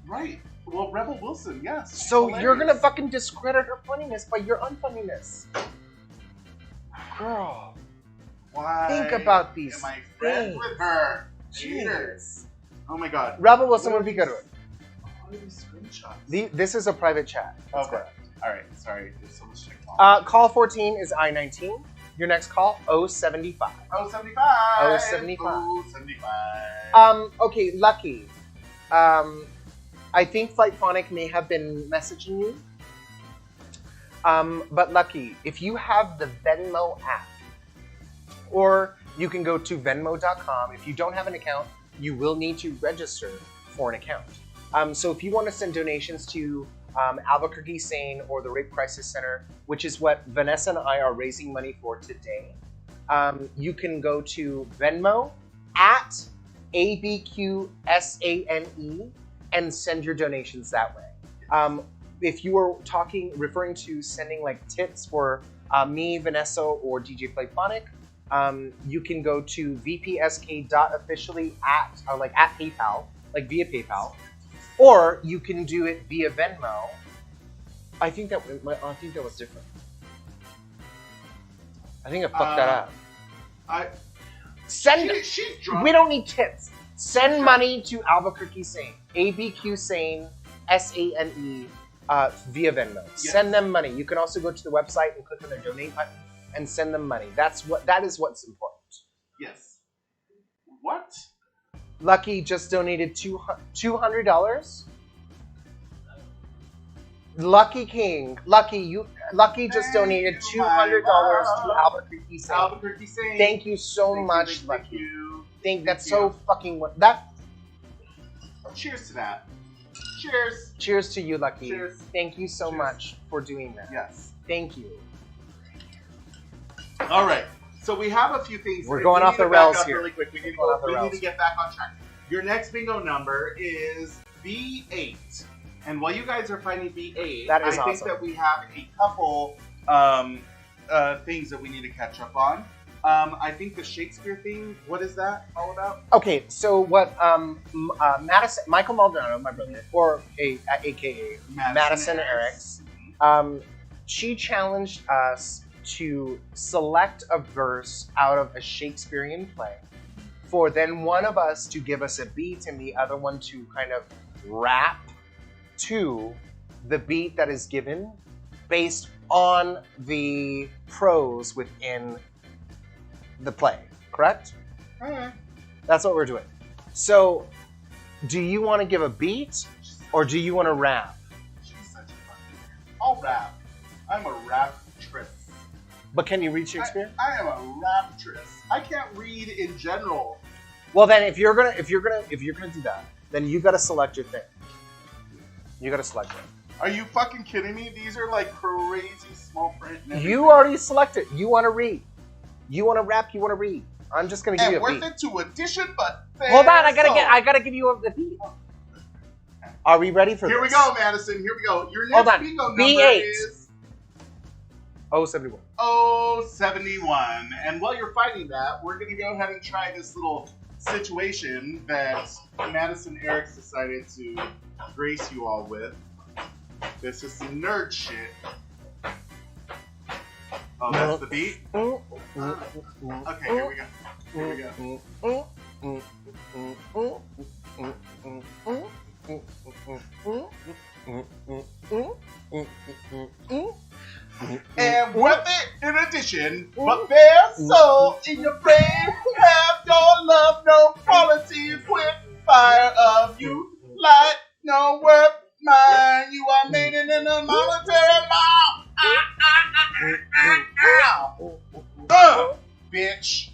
Right. Well, Rebel Wilson, yes. So Hilarious. you're gonna fucking discredit her funniness by your unfunniness. Girl, Why think about these am I friends things. with her? Jeez. Haters. Oh my god. Rebel Wilson would be good with. What are these screenshots? This is a private chat. That's Okay. correct. Alright, sorry. There's so much TikTok. Call 14 is I-19. Your next call, 075. 075. 075. 075. Okay, Lucky. I think Flight Phonic may have been messaging you. But Lucky, if you have the Venmo app, or you can go to Venmo.com. If you don't have an account, you will need to register for an account. So if you want to send donations to Albuquerque Sane or the Rape Crisis Center, which is what Vanessa and I are raising money for today, you can go to Venmo at ABQSANE and send your donations that way. If you are referring to sending like tips for me, Vanessa, or DJ Playphonic, you can go to VPSK.Officially at PayPal, like via PayPal, or you can do it via Venmo. I think that was different. I think I fucked that up. She dropped. We don't need tips. Send money to Albuquerque Sane, ABQ Sane, SANE, via Venmo. Yes. Send them money. You can also go to the website and click on their donate button and send them money. That is what's important. Yes. What? Lucky just donated $200. Lucky King, Lucky just donated $200 to Albuquerque Sane. Albuquerque Sane. Thank you so much, Thank Lucky. you. That's you. so fucking that. Cheers to that. Cheers. Cheers to you, Lucky. Cheers. Thank you so Cheers. much for doing that. Yes. Thank you. All right. So we have a few things. We're We going need off to the back rails up here. Really quick. We need to get back on track. Your next bingo number is B8. And while you guys are finding B8, That is I think awesome. that we have a couple things that we need to catch up on. I think the Shakespeare thing, what is that all about? Okay, so what Michael Maldonado, my brother, or aka Madison Eriks, she challenged us to select a verse out of a Shakespearean play, for then one of us to give us a beat and the other one to kind of rap to the beat that is given based on the prose within the play, correct? Alright. That's what we're doing. So, do you want to give a beat or do you want to rap? She's such a fucking... I'll rap. I'm a raptress. But can you read Shakespeare? I am a raptress. I can't read in general. Well, then if you're gonna do that, then you got to select your thing. You got to select it. Are you fucking kidding me? These are like crazy small print. and everything. You already selected. You want to read. You want to rap. You want to read. I'm just gonna give And you a worth beat. it to audition, but Hold on, I gotta give you a beat. Are we ready for Here this? we go, Madison. Here we go. Your Hold next on. bingo number B8. is 071. 071. And while you're finding that, we're gonna go ahead and try this little situation that Madison Eriks decided to grace you all with. This is some nerd shit. Oh, that's the beat? Okay, here we go. Here we go. And with it in addition, but there's soul in your brain. Have your love, no quality, quick fire of you. Light, no worth, mine. You are made in a monetary mouth. Bitch.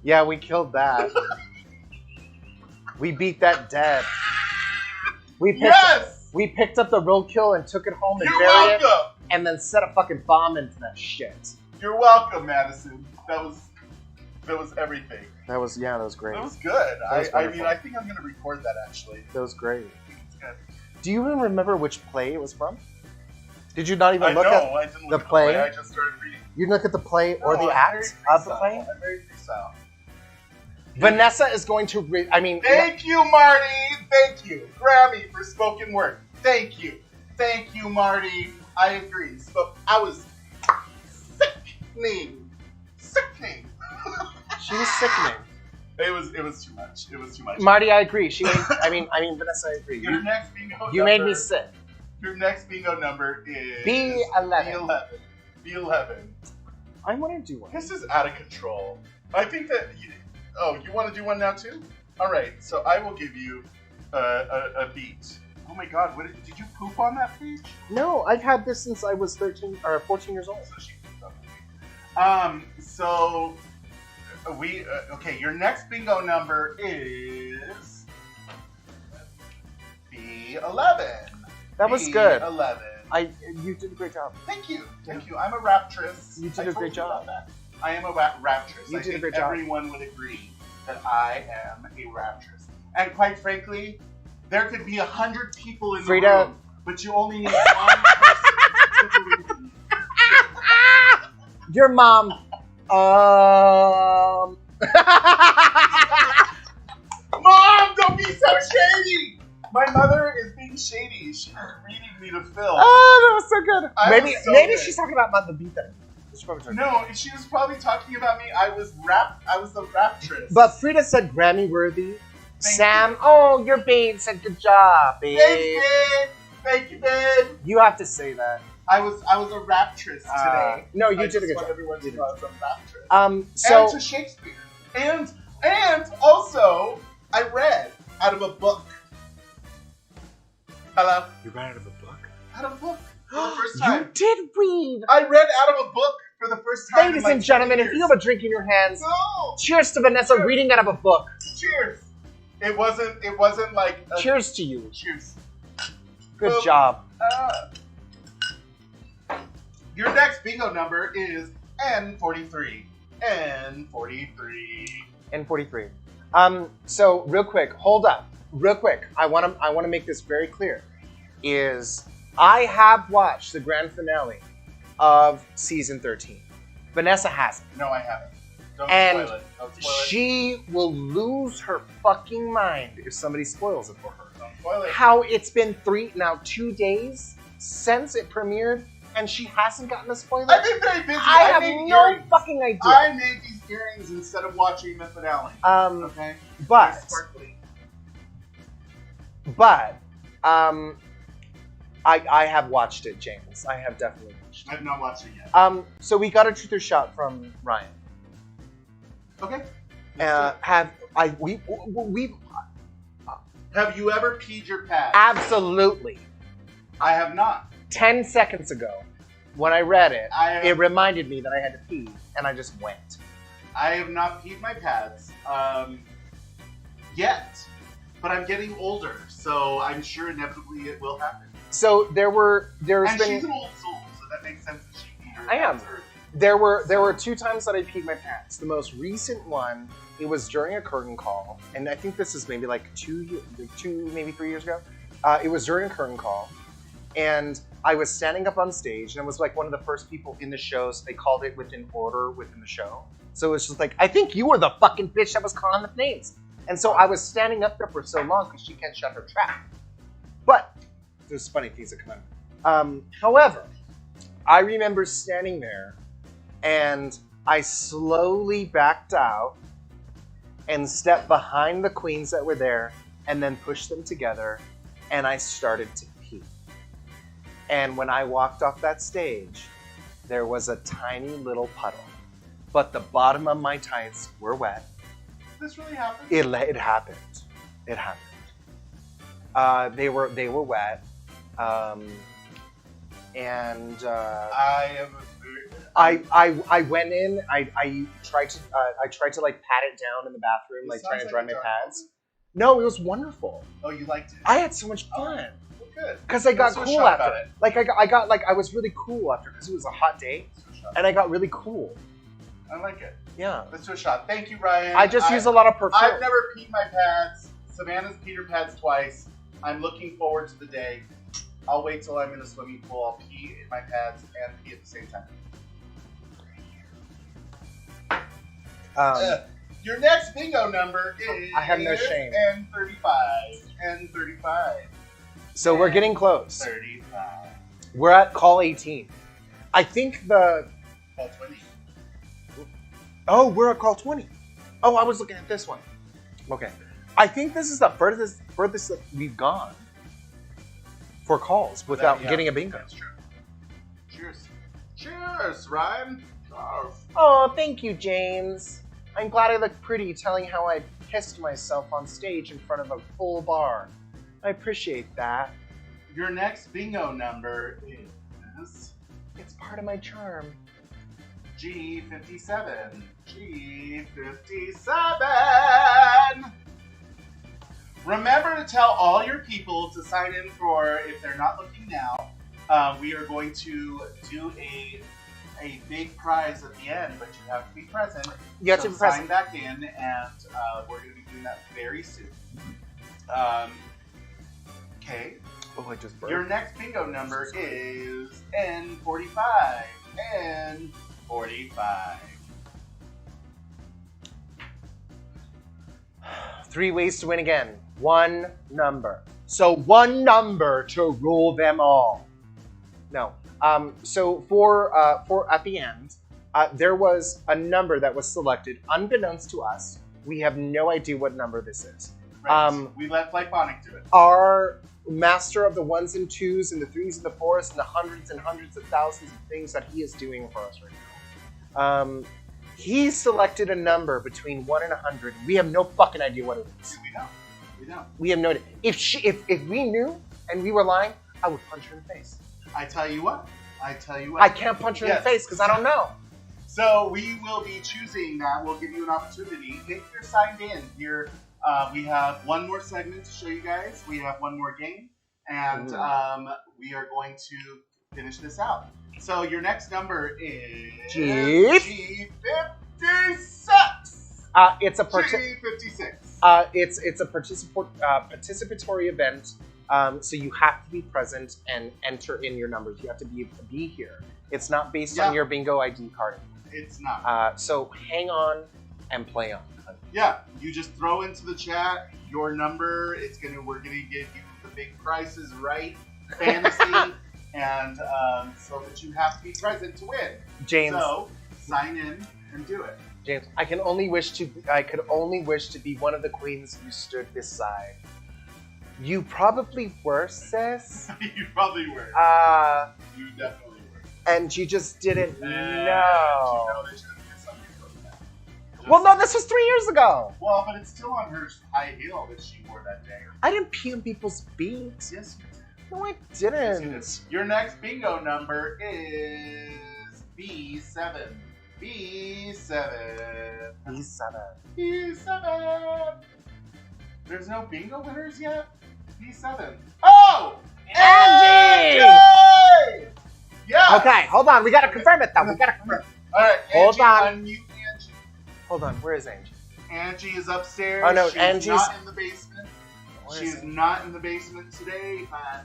Yeah, we killed that. We beat that dead. Yes! We picked up the roadkill and took it home and You're buried welcome! it, and then set a fucking bomb into that shit. You're welcome, Madison. That was everything. That was great. That was good. was I mean, wonderful. I think I'm gonna record that actually. That was great. I think it's good. Do you even remember which play it was from? Did you not even I look know. at I didn't the look at play? I just started reading. you didn't look at the play or No, the I'm act very of the freestyle. play? I'm very freestyle. Vanessa is going to Thank you, Marty. Thank you, Grammy, for spoken word. Thank you, Marty. I agree. I was sickening. She was sickening. It was too much. It was too much. Marty, I agree. Vanessa, I agree. Your next bingo You number, made me sick. Your next bingo number is B11. B11. I want to do one. This is out of control. I think that. You want to do one now too? All right. So I will give you a beat. Oh my God! Did you poop on that page? No, I've had this since I was 13 or 14 years old. So she pooped on that page. So we okay. Your next bingo number is B11. That was good. B11. You did a great job. Thank you. I'm a raptress. You did I a told great you job. about that. I am a raptress. You I did a think great job. everyone would agree that I am a raptress. And quite frankly, there could be 100 people in the Frida. room, but you only need one person to believe in you. Your mom. Mom, don't be so shady! My mother is being shady. She's reading me to Phil. Oh, that was so good. Maybe good. she's talking about the beat that. She's probably talking No, she was probably talking about me. I was the raptress. But Frida said Grammy worthy. Thank Sam, you. oh, your babe said good job, babe. Thank you, babe. Thank you, babe. You have to say that. I was a raptress today. No, you I did a just good want job. everyone to You did know I was a raptress. So And to Shakespeare. And also, I read out of a book. Hello? you ran out of a book. Out of a book for the first You time. did read. I read out of a book for the first time. Ladies in and gentlemen, if you have a drink in your hands, No! cheers to Vanessa reading out of a book. Cheers! It wasn't like a Cheers to you. cheers. Good Boom. job. Your next bingo number is N43. N43. N43. So real quick, hold up. Real quick, I want to make this very clear. Is I have watched the grand finale of season 13. Vanessa hasn't. No, I haven't. Don't And spoil it. Don't spoil it. She will lose her fucking mind if somebody spoils it for her. Don't spoil it. How it's been 2 days since it premiered, and she hasn't gotten a spoiler. I've been very busy. I have made no earrings. fucking idea. I made these earrings instead of watching the finale. Okay? But They're sparkly. I have watched it, James. I have definitely watched it. I've not watched it yet. So we got a truth or shot from Ryan. Okay. We Have you ever peed your pants? absolutely I have not. 10 seconds ago when I read it, I it reminded me that I had to pee, and I just went. have not peed my pads yet, but I'm getting older, so I'm sure inevitably it will happen. So there's And been she's an old soul, so that makes sense that she peed her I am. pants early. there were 2 times that I peed my pants. The most recent one, it was during a curtain call, and I think this is maybe like 2 maybe 3 years ago. It was during a curtain call, and I was standing up on stage, and it was like one of the first people in the show, so they called it within order within the show. So it's just like, I think you were the fucking bitch that was calling the names. And so I was standing up there for so long because she can't shut her trap. But there's funny things that come out. However, I remember standing there, and I slowly backed out and stepped behind the queens that were there, and then pushed them together, and I started to pee. And when I walked off that stage, there was a tiny little puddle, but the bottom of my tights were wet. This really happened? It happened. It happened. They were wet, and I went in. I tried to like pat it down in the bathroom, like trying to dry my pads. No, it was wonderful. Oh, you liked it? I had so much fun. Well, good. Because I got Let's do a cool shot after. about it. Like I was really cool after because it was a hot day, Let's do a shot. and I got really cool. I like it. Yeah. Let's do a shot. Thank you, Ryan. I just use a lot of perfume. I've never peed my pads. Savannah's peed her pads twice. I'm looking forward to the day. I'll wait till I'm in a swimming pool. I'll pee in my pads and pee at the same time. Your next bingo number is I have no shame. N35. N35. So we're getting close. 35. We're at call 18. I think the. Call 20. Oh, we're at call 20. Oh, I was looking at this one. Okay. I think this is the furthest that we've gone for calls without Yeah, getting a bingo. That's true. Cheers. Cheers, Ryan. Cheers. Oh, thank you, James. I'm glad I look pretty telling how I pissed myself on stage in front of a full bar. I appreciate that. Your next bingo number is It's part of my charm. G57. G57. Remember to tell all your people to sign in for, if they're not looking now, we are going to do a big prize at the end, but you have to be present. You have to be present. Sign back in, and we're going to be doing that very soon. Okay. Oh, I just Your next bingo number is N45. N45. 3 ways to win again. One number. So one number to rule them all. No. So for at the end, there was a number that was selected unbeknownst to us. We have no idea what number this is. Right. We let Flyphonic do it. Our master of the ones and twos and the threes and the fours and the hundreds and hundreds of thousands of things that he is doing for us right now. He selected a number between 1 and 100. We have no fucking idea what it is. We don't. We don't. We have no idea. If we knew and we were lying, I would punch her in the face. I tell you what. I can't punch her in the face because I don't know. So we will be choosing that. We'll give you an opportunity. If you're signed in, we have one more segment to show you guys. We have one more game. And we are going to finish this out. So your next number is G56. It's a G56. It's a participatory event. So you have to be present and enter in your numbers. You have to be here. It's not based on your bingo ID card. It's not. So hang on and play on. Yeah, you just throw into the chat your number. We're gonna give you the big prices right fantasy, and so that you have to be present to win. James, so sign in and do it. James, I could only wish to be one of the queens who stood this side. You probably were, sis. You probably were. You definitely were. And you just didn't know. You know they should have did something for that. Well, no, this was 3 years ago. Well, but it's still on her high heel that she wore that day. I didn't pee on people's beats. Yes, you did. No, I Yes, didn't. you did. Your next bingo number is B7. B7. B7. There's no bingo winners yet? B7. Oh! Angie! Yeah! Okay, hold on. We gotta confirm it, though. We gotta confirm it. Alright, Hold on. Unmute Angie. Hold on. Where is Angie? Angie is upstairs. Oh, no, She's Angie's- not in the basement. Where She's is it? not in the basement today, but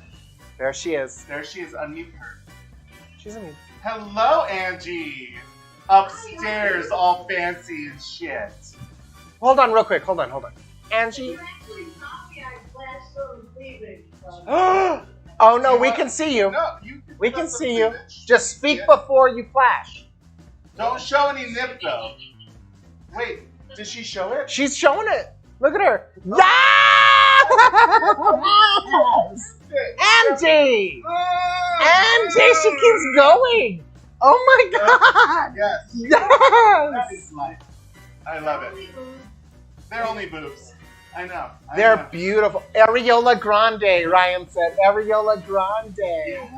There she is. there she is. Unmute her. She's in me. Hello, Angie. Upstairs, all fancy and shit. Hold on, real quick. Hold on. Angie. You actually saw me. I flashed some cleavage. Oh no, we can see you. No, We got can some see you. cleavage. Just speak Yeah. before you flash. Don't show any nip though. Wait, did she show it? She's showing it. Look at her. Oh. Yes! Angie! Oh, Angie, she keeps going. Oh my god! Yes. That Yes! is life. I love it. They're only boobs. I know. I They're know. beautiful. Areola Grande, Ryan said. Areola Grande. Yes.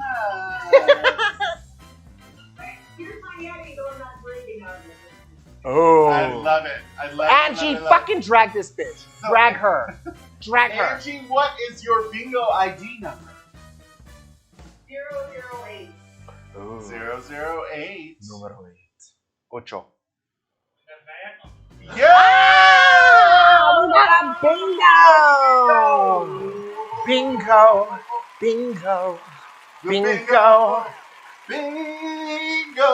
Here's my Yeti, though I'm not drinking out of it. Oh. I love it. I love it. Angie, fucking drag this bitch. Drag her. Drag her. Angie, what is your bingo ID number? 008. 008. Número 8. Yeah! We got a bingo! Bingo. The Bingo. Bingo.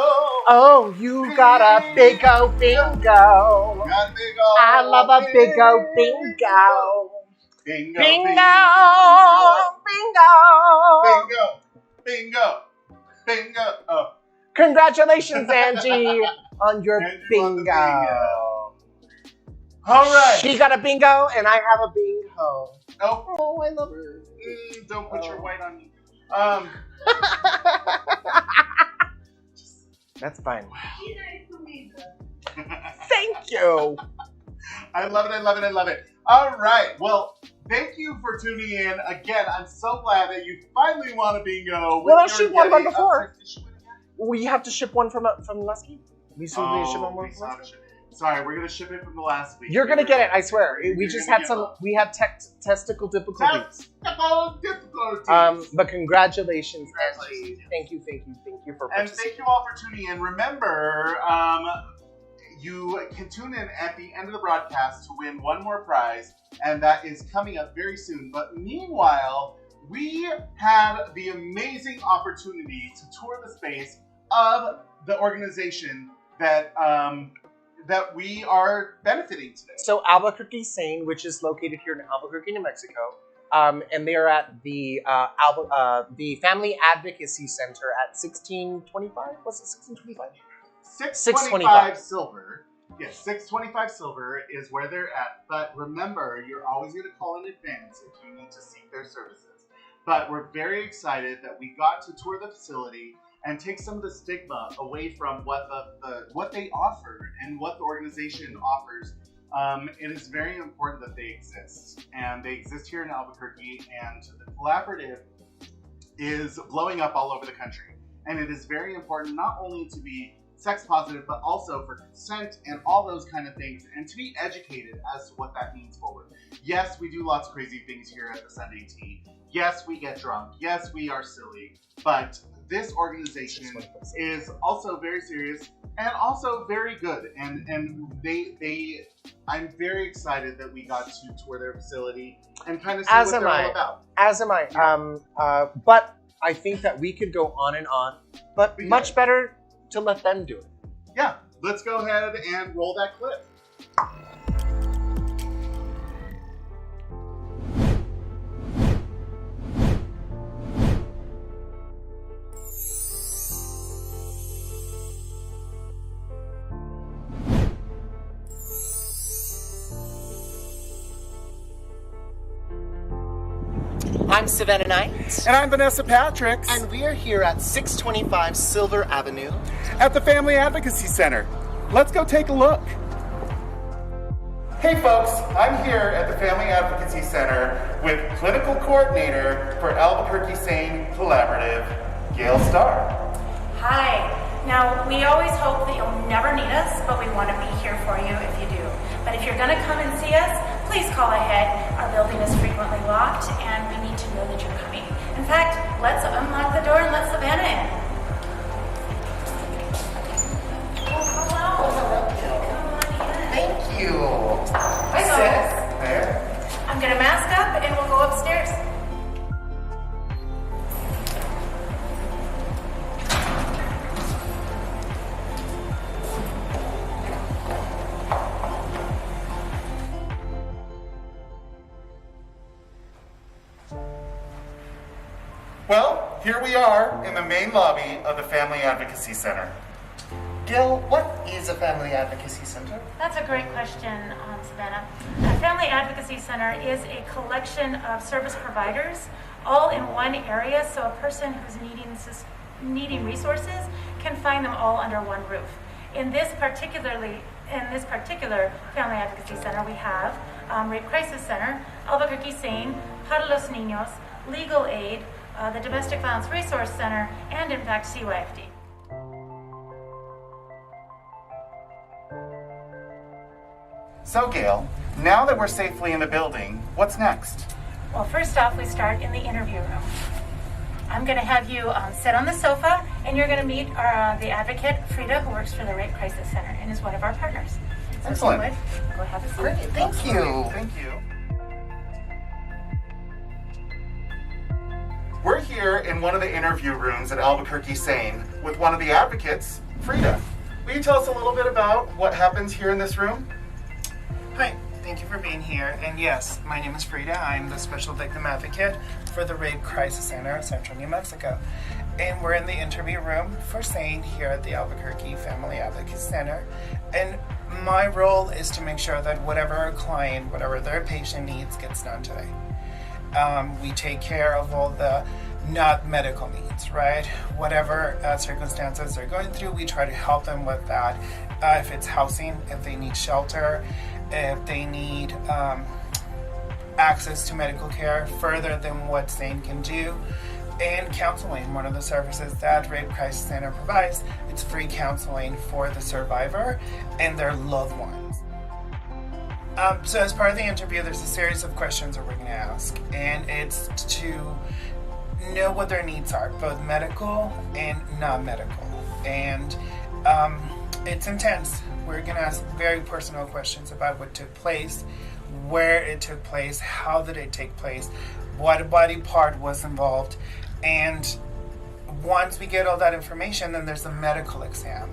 Oh, you got a big O bingo. Got a big ol' I love a big O bingo. Bingo. Bingo. Bingo. Bingo. Bingo. Oh. Congratulations, Angie, on your Angie won the bingo. bingo. All right. She got a bingo, and I have a bingo. Oh, Oh, I love her. don't put your white on me. That's fine. Be nice to me, sir. Thank you. I love it. I love it. I love it. All right. Well, thank you for tuning in. Again, I'm so glad that you finally won a bingo. Well, with she your won one Yeti. before. Did she win again? We have to ship one from Lusky. We ship one we from still Lusky. have to ship it. Sorry, we're gonna ship it from the last week. You're gonna get it, I swear. We You're just gonna had get some. one. We had testicle difficulties. Technical difficulties. But congratulations, Congratulations. Angie. Thank you for And participating. thank you all for tuning in. Remember, you can tune in at the end of the broadcast to win one more prize, and that is coming up very soon. But meanwhile, we had the amazing opportunity to tour the space of the organization that that we are benefiting today. So Albuquerque Sane, which is located here in Albuquerque, New Mexico, and they are at the the Family Advocacy Center at 1625. Was it 1625? 625 silver. Yes, 625 silver is where they're at. But remember, you're always going to call in advance if you need to seek their services. But we're very excited that we got to tour the facility and take some of the stigma away from what what they offer and what the organization offers. It is very important that they exist, and they exist here in Albuquerque, and the collaborative is blowing up all over the country. And it is very important not only to be sex positive, but also for consent and all those kind of things, and to be educated as to what that means forward. Yes, we do lots of crazy things here at the Sunday Tea. Yes, we get drunk. Yes, we are silly. But this organization is also very serious and also very good. And I'm very excited that we got to tour their facility and kind of see what they're all about. As am I. But I think that we could go on and on, but much better to let them do it. Yeah, let's go ahead and roll that clip. I'm Savannah Knight. And I'm Vanessa Patrick And we are here at 625 Silver Avenue. at the Family Advocacy Center. Let's go take a look. Hey folks, I'm here at the Family Advocacy Center with Clinical Coordinator for Albuquerque Sane Collaborative, Gail Starr. Hi. Now, we always hope that you'll never need us, but we want to be here for you if you do. But if you're going to come and see us, please call ahead. Our building is frequently locked, and we need to know that you're coming. In fact, let's unlock the door and let Savannah in. Oh, hello. Come on in. Thank you. Hi, Sit folks. there. I'm going to mask up, and we'll go upstairs. Well, here we are in the main lobby of the Family Advocacy Center. Gil, what is a Family Advocacy Center? That's a great question, Savannah. A Family Advocacy Center is a collection of service providers all in one area, so a person who's needing resources can find them all under one roof. In this particular Family Advocacy Center, we have Rape Crisis Center, Albuquerque Sane, Para los Niños, Legal Aid, the Domestic Violence Resource Center, and in fact CYFD. So Gail, now that we're safely in the building, what's next? Well, first off, we start in the interview room. I'm going to have you sit on the sofa, and you're going to meet the advocate, Frida, who works for the Rape Crisis Center and is one of our partners. So Excellent. if you would, go have a seat. Great, thank you. Thank you. We're here in one of the interview rooms at Albuquerque Sane with one of the advocates, Frida. Will you tell us a little bit about what happens here in this room? Hi, thank you for being here. And yes, my name is Frida. I'm the Special Victim Advocate for the Rape Crisis Center of Central New Mexico. And we're in the interview room for SANE here at the Albuquerque Family Advocacy Center. And my role is to make sure that whatever our client, whatever their patient needs gets done today. We take care of all the not medical needs, right? Whatever circumstances they're going through, we try to help them with that. If it's housing, if they need shelter, if they need access to medical care further than what SANE can do. And counseling, one of the services that Rape Crisis Center provides, it's free counseling for the survivor and their loved ones. So as part of the interview, there's a series of questions that we're going to ask, and it's to know what their needs are, both medical and non-medical. And it's intense. We're going to ask very personal questions about what took place, where it took place, how did it take place, what body part was involved. And once we get all that information, then there's a medical exam.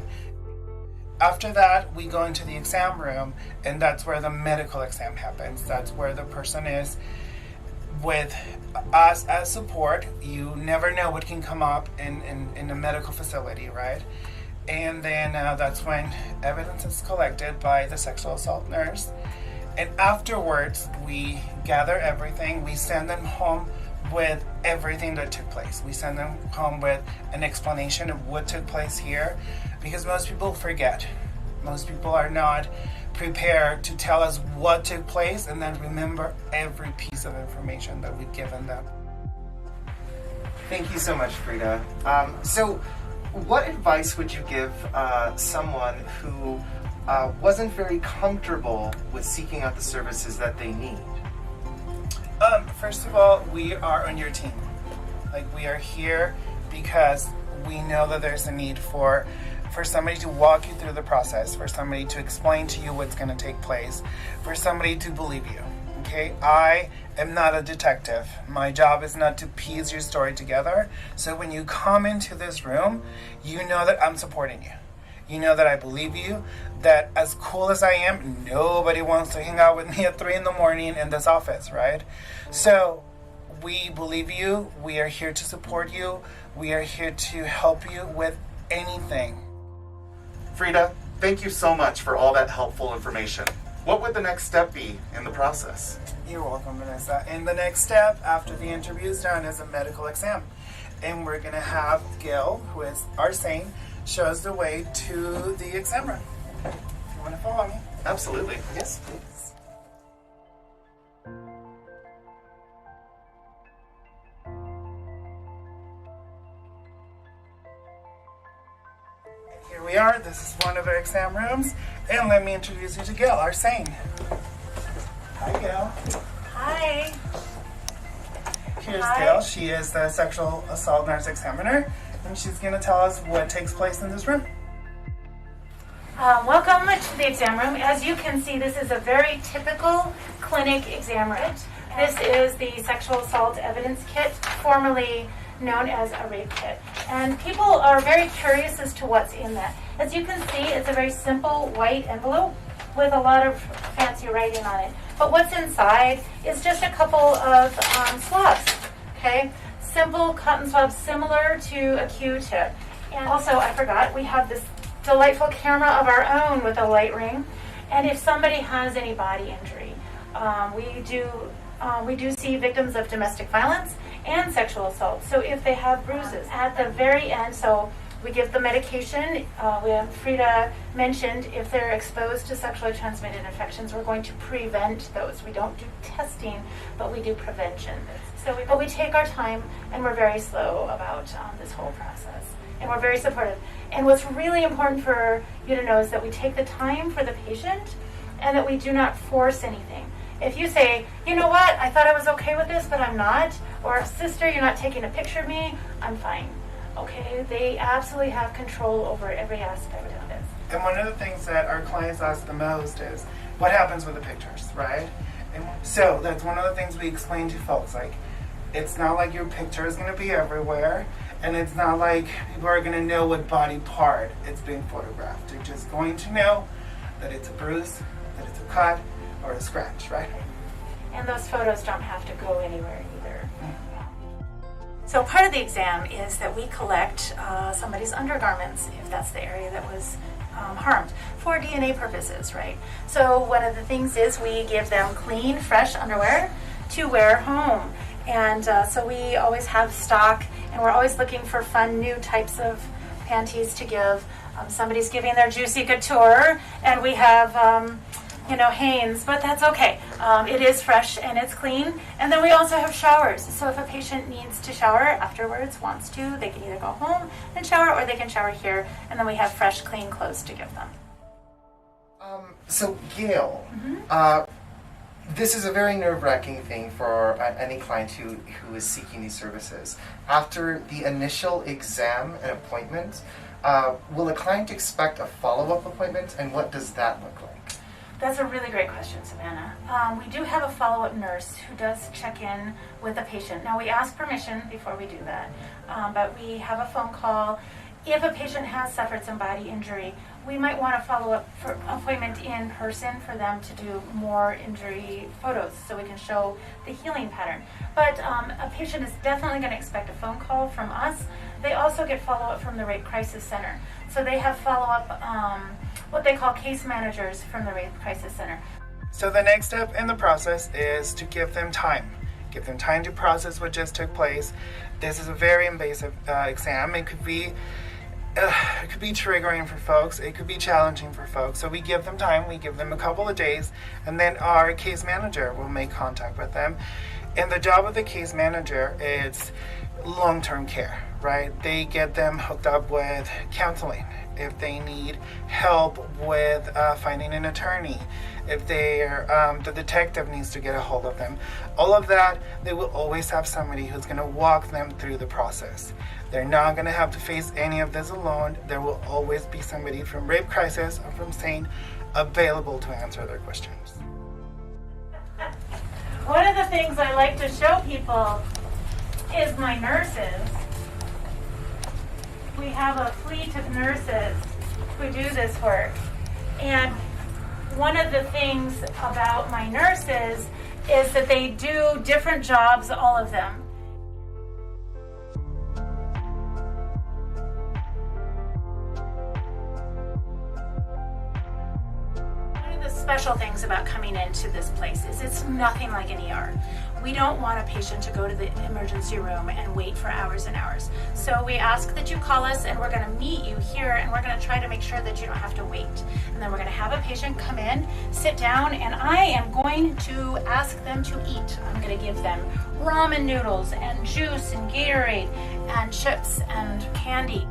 After that, we go into the exam room, and that's where the medical exam happens. That's where the person is with us as support. You never know what can come up in a medical facility, right? And then that's when evidence is collected by the sexual assault nurse. And afterwards, we gather everything. We send them home with everything that took place. We send them home with an explanation of what took place here, because most people forget. Most people are not prepared to tell us what took place and then remember every piece of information that we've given them. Thank you so much, Frida. So what advice would you give someone who wasn't very comfortable with seeking out the services that they need? First of all, we are on your team. Like, we are here because we know that there's a need for somebody to walk you through the process, for somebody to explain to you what's going to take place, for somebody to believe you. Okay? I am not a detective. My job is not to piece your story together. So when you come into this room, you know that I'm supporting you. You know that I believe you, that as cool as I am, nobody wants to hang out with me at 3 a.m. in this office, right? So we believe you. We are here to support you. We are here to help you with anything. Frida, thank you so much for all that helpful information. What would the next step be in the process? You're welcome, Vanessa. And the next step after the interview is done is a medical exam. And we're going to have Gail, who is our SANE, show us the way to the exam room. If you want to follow me. Absolutely. Yes, please. And here we are. This is one of our exam rooms. And let me introduce you to Gail, our SANE. Hi, Gail. Hi. Here's Hi. Gail. She is the sexual assault nurse examiner, and she's going to tell us what takes place in this room. Welcome to the exam room. As you can see, this is a very typical clinic exam room. This is the sexual assault evidence kit, formerly known as a rape kit. And people are very curious as to what's in that. As you can see, it's a very simple white envelope with a lot of fancy writing on it. But what's inside is just a couple of swabs, okay? Simple cotton swabs similar to a Q-tip. And also, I forgot, we have this delightful camera of our own with a light ring. And if somebody has any body injury, we do see victims of domestic violence and sexual assault. So if they have bruises at the very end, so we give the medication. Frida mentioned if they're exposed to sexually transmitted infections, we're going to prevent those. We don't do testing, but we do prevention. But we take our time, and we're very slow about this whole process. And we're very supportive. And what's really important for you to know is that we take the time for the patient, and that we do not force anything. If you say, you know what, I thought I was okay with this, but I'm not, or sister, you're not taking a picture of me, I'm fine. Okay, they absolutely have control over every aspect of this. And one of the things that our clients ask the most is, what happens with the pictures, right? And so that's one of the things we explain to folks, like, it's not like your picture is going to be everywhere, and it's not like people are going to know what body part it's being photographed. They're just going to know that it's a bruise, that it's a cut, or a scratch, right? And those photos don't have to go anywhere either. So part of the exam is that we collect somebody's undergarments, if that's the area that was harmed, for DNA purposes, right? So one of the things is we give them clean, fresh underwear to wear home. And so we always have stock, and we're always looking for fun new types of panties to give. Somebody's giving their Juicy Couture, and we have, Hanes, but that's okay. It is fresh and it's clean. And then we also have showers. So if a patient needs to shower afterwards, wants to, they can either go home and shower, or they can shower here, and then we have fresh, clean clothes to give them. So Gail, this is a very nerve-wracking thing for any client who is seeking these services. After the initial exam and appointment, will a client expect a follow-up appointment, and what does that look like? That's a really great question, Savannah. We do have a follow-up nurse who does check in with a patient. Now, we ask permission before we do that, but we have a phone call. If a patient has suffered some body injury, we might want a follow-up appointment in person for them to do more injury photos so we can show the healing pattern. But a patient is definitely going to expect a phone call from us. They also get follow-up from the Rape Crisis Center. So they have follow-up, what they call case managers from the Rape Crisis Center. So the next step in the process is to give them time. Give them time to process what just took place. This is a very invasive exam. It could be triggering for folks. It could be challenging for folks. So we give them time. We give them a couple of days, and then our case manager will make contact with them. And the job of the case manager is long-term care, right? They get them hooked up with counseling. If they need help with finding an attorney, if the detective needs to get a hold of them, all of that, they will always have somebody who's going to walk them through the process. They're not going to have to face any of this alone. There will always be somebody from Rape Crisis or from SANE available to answer their questions. One of the things I like to show people is my nurses. We have a fleet of nurses who do this work. And one of the things about my nurses is that they do different jobs, all of them. One of the special things about coming into this place is it's nothing like an ER. We don't want a patient to go to the emergency room and wait for hours and hours. So we ask that you call us, and we're going to meet you here, and we're going to try to make sure that you don't have to wait. And then we're going to have a patient come in, sit down, and I am going to ask them to eat. I'm going to give them ramen noodles and juice and Gatorade and chips and candy.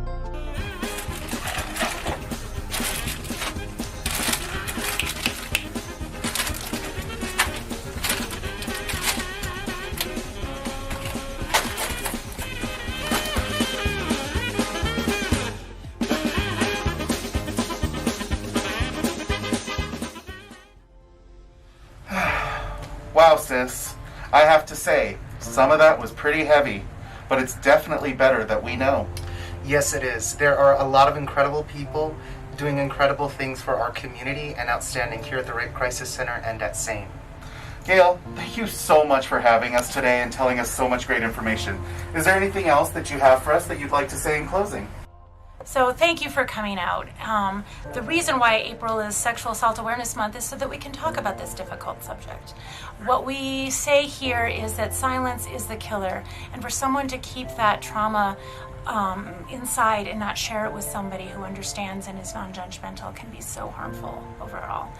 Wow, sis. I have to say, some of that was pretty heavy, but it's definitely better that we know. Yes, it is. There are a lot of incredible people doing incredible things for our community and outstanding here at the Rape Crisis Center and at SANE. Gail, thank you so much for having us today and telling us so much great information. Is there anything else that you have for us that you'd like to say in closing? So thank you for coming out. The reason why April is Sexual Assault Awareness Month is so that we can talk about this difficult subject. What we say here is that silence is the killer, and for someone to keep that trauma inside and not share it with somebody who understands and is non-judgmental can be so harmful overall.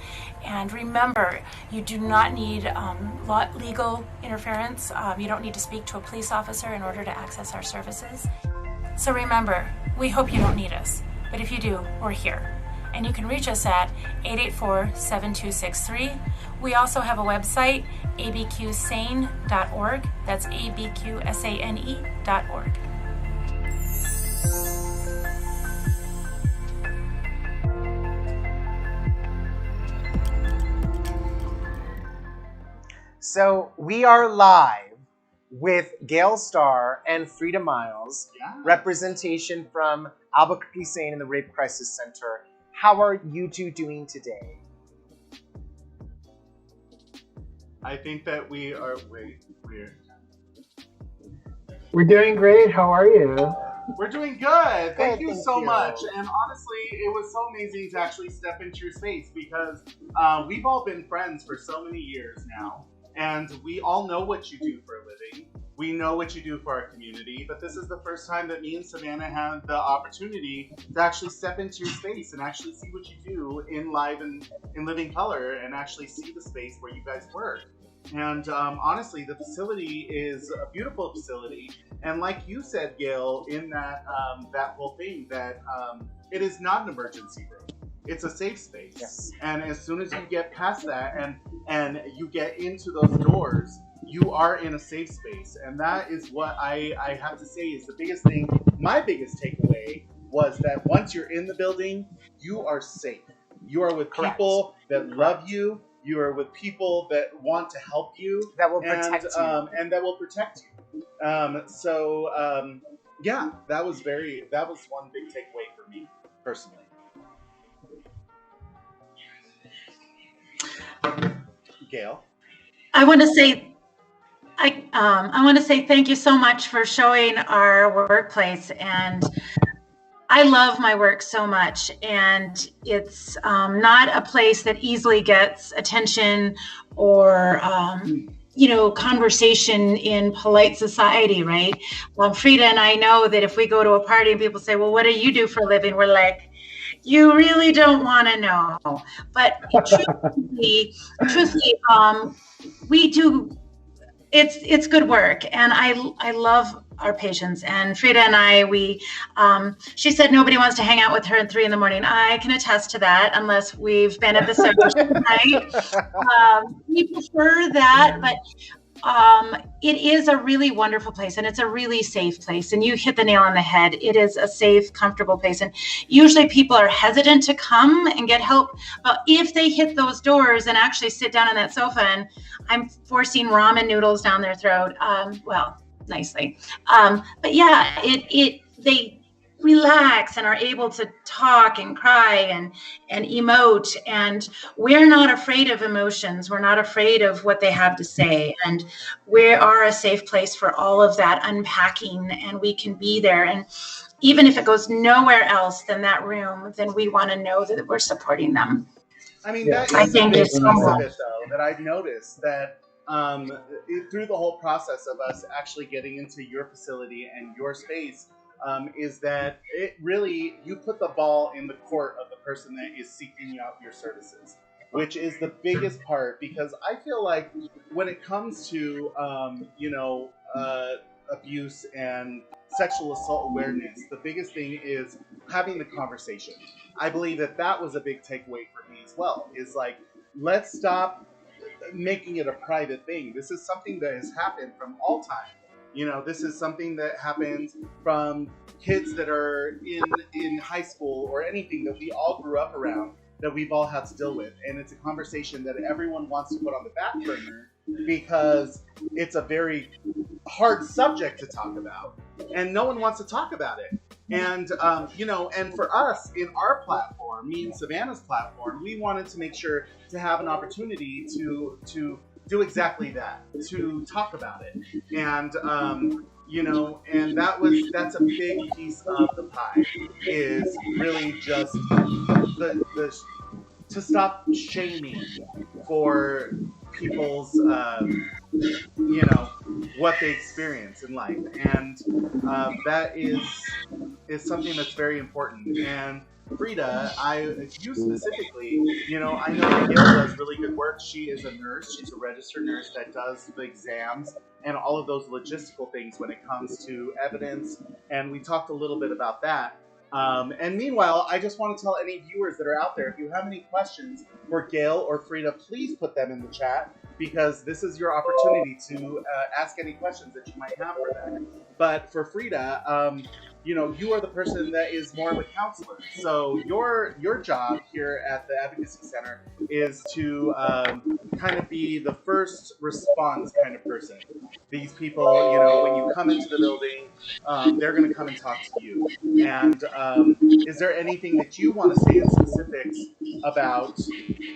And remember, you do not need legal interference. You don't need to speak to a police officer in order to access our services. So remember, we hope you don't need us, but if you do, we're here. and you can reach us at 884-7263. We also have a website, abqsane.org. That's abqsane.org. So we are live with Gail Starr and Frida Miles, representation from Albuquerque Sane and the Rape Crisis Center. How are you two doing today? I think that we're doing great. How are you? we're doing good. Thank you thank so you. much. And honestly, it was so amazing to actually step into your space because we've all been friends for so many years now, and we all know what you do for a living. We know what you do for our community, but this is the first time that me and Savannah had the opportunity to actually step into your space and actually see what you do in live and in living color, and actually see the space where you guys work. And honestly, the facility is a beautiful facility. And like you said, Gail, in that that whole thing, that it is not an emergency room. It's a safe space. Yes. And as soon as you get past that and you get into those doors, you are in a safe space. And that is what I have to say is the biggest thing. My biggest takeaway was that once you're in the building, you are safe. You are with people that love you. You are with people that want to help you. That will protect you. And that will protect you. Yeah, that was one big takeaway for me personally. Gail? I want to say thank you so much for showing our workplace, and I love my work so much, and it's not a place that easily gets attention or conversation in polite society, right? Frida and I know that if we go to a party and people say, well, what do you do for a living? We're like, you really don't want to know. But truthfully, we do. It's good work, and I love our patients. And Frida and I, she said nobody wants to hang out with her at 3 a.m. I can attest to that, unless we've been at the service tonight. We prefer that, but it is a really wonderful place, and it's a really safe place. And you hit the nail on the head. It is a safe, comfortable place. And usually people are hesitant to come and get help. But if they hit those doors and actually sit down on that sofa, and I'm forcing ramen noodles down their throat, nicely. But yeah, they relax and are able to talk and cry and emote, and we're not afraid of emotions. We're not afraid of what they have to say, and we are a safe place for all of that unpacking, and we can be there. And even if it goes nowhere else than that room, then we want to know that we're supporting them. I mean, that I is think a big it's piece so of much. it, though, that I've noticed that through the whole process of us actually getting into your facility and your space, is that it really, you put the ball in the court of the person that is seeking out your services, which is the biggest part, because I feel like when it comes to, abuse and sexual assault awareness, the biggest thing is having the conversation. I believe that was a big takeaway for me as well, is like, let's stop making it a private thing. This is something that has happened from all time. This is something that happens from kids that are in high school or anything that we all grew up around, that we've all had to deal with. And it's a conversation that everyone wants to put on the back burner because it's a very hard subject to talk about, and no one wants to talk about it. And and for us in our platform, me and Savannah's platform, we wanted to make sure to have an opportunity to do exactly that, to talk about it. And and that's a big piece of the pie, is really just the to stop shaming for people's what they experience in life. And that is something that's very important. And Frida, you specifically, I know that Gail does really good work. She is a nurse. She's a registered nurse that does the exams and all of those logistical things when it comes to evidence. And we talked a little bit about that. And meanwhile, I just want to tell any viewers that are out there, if you have any questions for Gail or Frida, please put them in the chat, because this is your opportunity to ask any questions that you might have for them. But for Frida, you are the person that is more of a counselor. So your job here at the Advocacy Center is to kind of be the first response kind of person. These people, when you come into the building, they're going to come and talk to you. And is there anything that you want to say in specifics about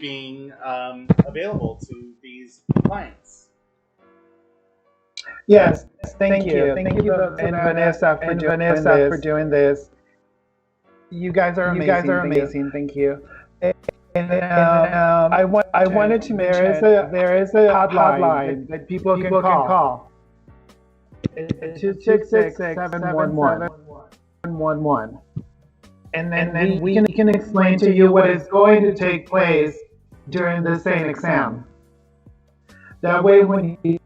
being available to these clients? Yes, thank you. Thank you, and Vanessa, for doing this. You guys are amazing. Thank you. And I wanted to mention there is a hotline that people can call. It's 266-711. And then we can explain to you what is going to take place during the same exam. That way, when you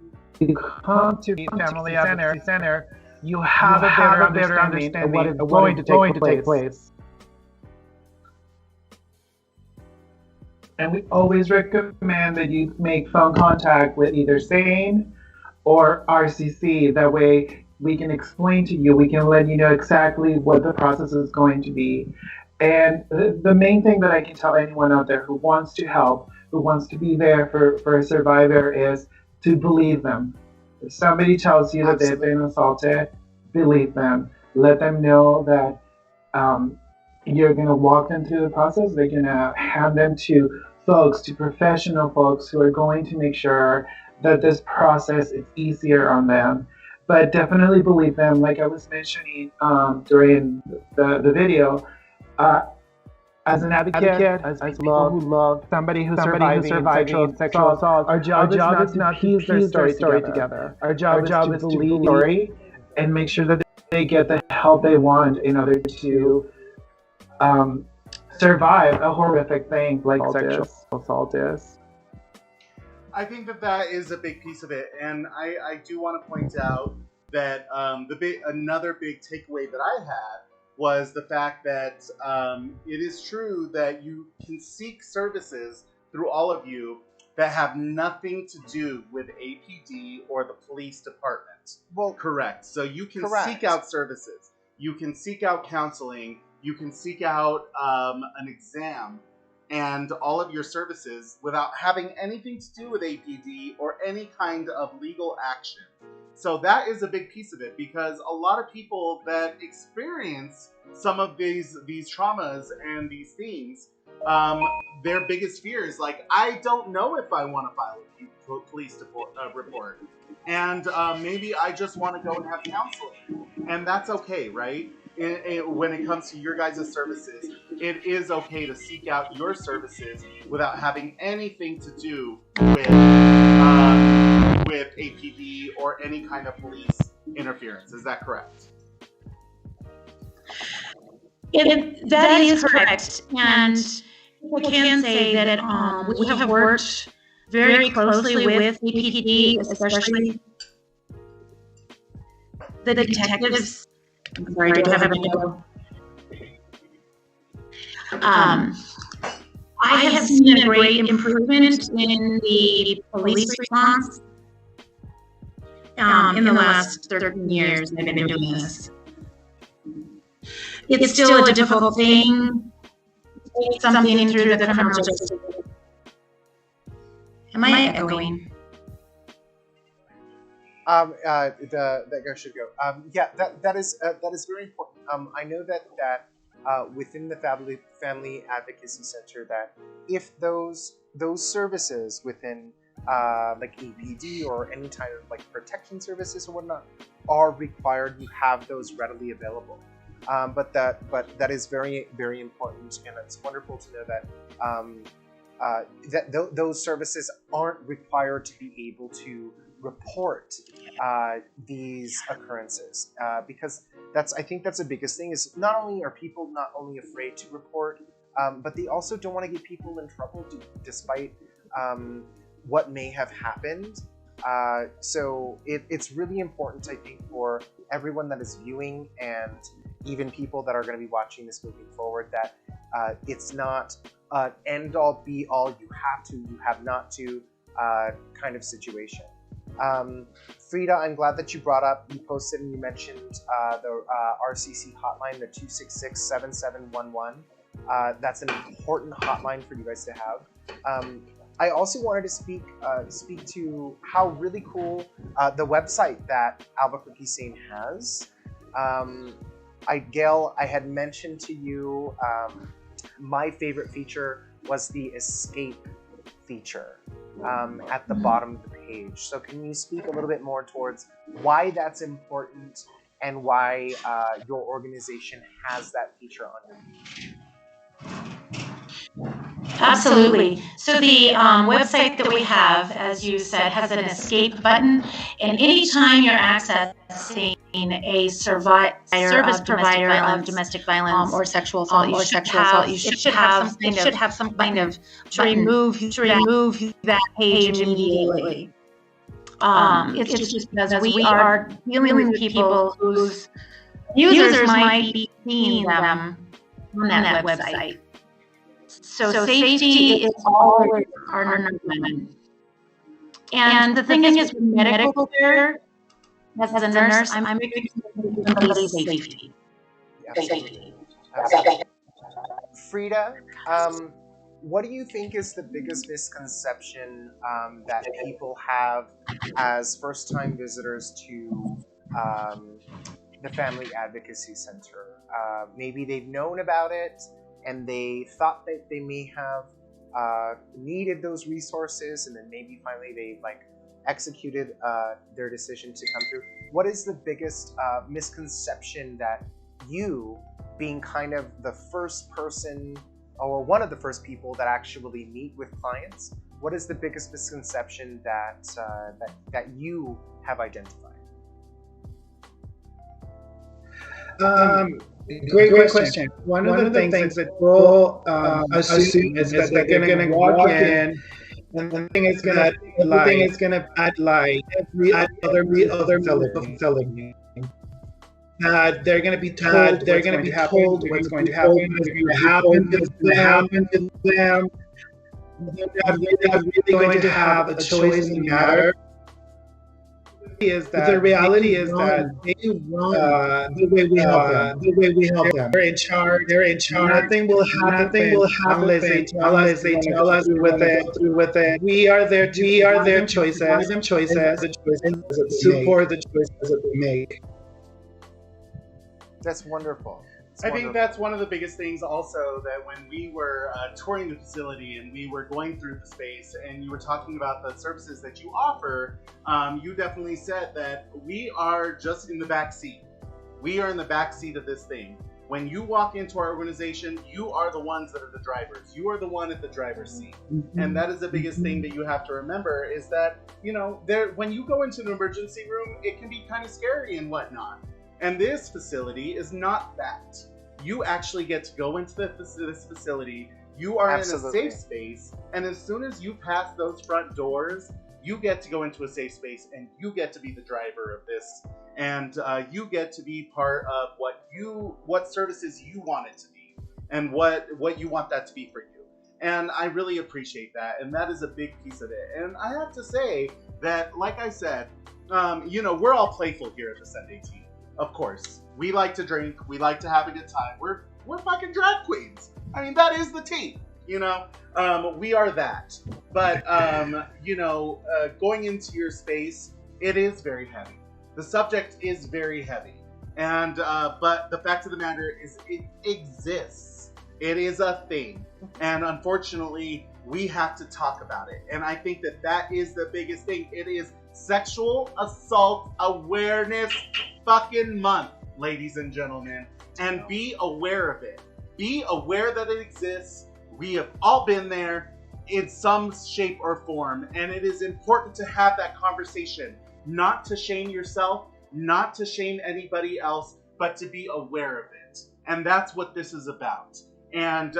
come to the Family Center, you have a better understanding of what is going to take place. And we always recommend that you make phone contact with either SANE or RCC. That way we can explain to you, we can let you know exactly what the process is going to be. And the main thing that I can tell anyone out there who wants to help, who wants to be there for a survivor, is to believe them. If somebody tells you that they've been assaulted, believe them. Let them know that you're going to walk them through the process. They're going to hand them to professional folks who are going to make sure that this process is easier on them. But definitely believe them. Like I was mentioning during the video, as an advocate, as people who love somebody who's surviving sexual assault, our job is not to piece their story together. Our job is to believe the story and make sure that they get the help they want in order to survive a horrific thing like sexual assault is. I think that is a big piece of it, and I do want to point out that another big takeaway that I had was the fact that it is true that you can seek services through all of you that have nothing to do with APD or the police department. Well, correct. So you can seek out services. You can seek out counseling. You can seek out an exam and all of your services without having anything to do with APD or any kind of legal action. So that is a big piece of it, because a lot of people that experience some of these traumas and these things, their biggest fear is like, I don't know if I want to file a police report. And maybe I just want to go and have counseling. And that's okay, right? When it comes to your guys' services, it is okay to seek out your services without having anything to do with APD or any kind of police interference. Is that correct? That is correct. And I can say that we have worked very closely with APD, especially the detectives. I'm sorry, do I have a video? I have seen a great improvement in the police response in the last 13 years I've been doing this. It's still a difficult thing, something through the criminal justice. Am I echoing? That guy should go. Yeah, that is very important. I know that within the Family Advocacy Center, that if those services within like APD or any kind of like protection services or whatnot are required, you have those readily available. But that is very, very important, and it's wonderful to know that those services aren't required to be able to report these occurrences, because I think that's the biggest thing. Is not only are people not only afraid to report, but they also don't want to get people in trouble despite what may have happened. So it's really important, I think, for everyone that is viewing and even people that are going to be watching this moving forward, that it's not an end-all, be-all, you have not to kind of situation. Frida, I'm glad that you brought up, you posted and you mentioned the RCC hotline, the 266-7711. That's an important hotline for you guys to have. I also wanted to speak to how really cool the website that Albuquerque Sane has. Gail, I had mentioned to you my favorite feature was the escape feature at the bottom of the page. So can you speak a little bit more towards why that's important and why your organization has that feature on your page? Absolutely. So the website that we have, as you said, has an escape button, and anytime you're accessing a service provider of domestic violence or sexual assault, you should have some kind of to remove that page immediately. It's just because we are dealing with people whose users might be seeing them on that website. So safety is always our number one. And the thing is, with medical care, as a nurse, I'm very concerned with somebody's safety. Absolutely. Frida, what do you think is the biggest misconception that people have as first-time visitors to the Family Advocacy Center? Maybe they've known about it and they thought that they may have needed those resources, and then maybe finally they executed their decision to come through. What is the biggest misconception that you, being kind of the first person or one of the first people that actually meet with clients, what is the biggest misconception that you have identified? Great question. One of the things that people assume is that they're going to walk in and the thing is going to act like every other facility. They're going to be told what's going to happen, what's going to happen to them. They're not really going to have a choice in the matter. The reality is that they run the way we help them. They're in charge. Nothing will happen unless they tell us through with it. We are their choices. And support the choices that they make. That's wonderful. I think that's one of the biggest things also, that when we were touring the facility and we were going through the space and you were talking about the services that you offer, you definitely said that we are just in the back seat. We are in the back seat of this thing. When you walk into our organization, you are the ones that are the drivers. You are the one at the driver's seat. And that is the biggest thing that you have to remember, is that, when you go into an emergency room, it can be kind of scary and whatnot. And this facility is not that. You actually get to go into this facility. You are Absolutely. in a safe space. And as soon as you pass those front doors, you get to go into a safe space and you get to be the driver of this. And you get to be part of what services you want it to be and what you want that to be for you. And I really appreciate that. And that is a big piece of it. And I have to say that, like I said, we're all playful here at the Sunday team. Of course, we like to drink. We like to have a good time. We're fucking drag queens. I mean, that is the team. We are that. But going into your space, it is very heavy. The subject is very heavy, and but the fact of the matter is, it exists. It is a thing, and unfortunately, we have to talk about it. And I think that is the biggest thing. It is Sexual Assault Awareness fucking month, ladies and gentlemen, and be aware of it. Be aware that it exists. We have all been there in some shape or form, and it is important to have that conversation, not to shame yourself, not to shame anybody else, but to be aware of it. And that's what this is about. And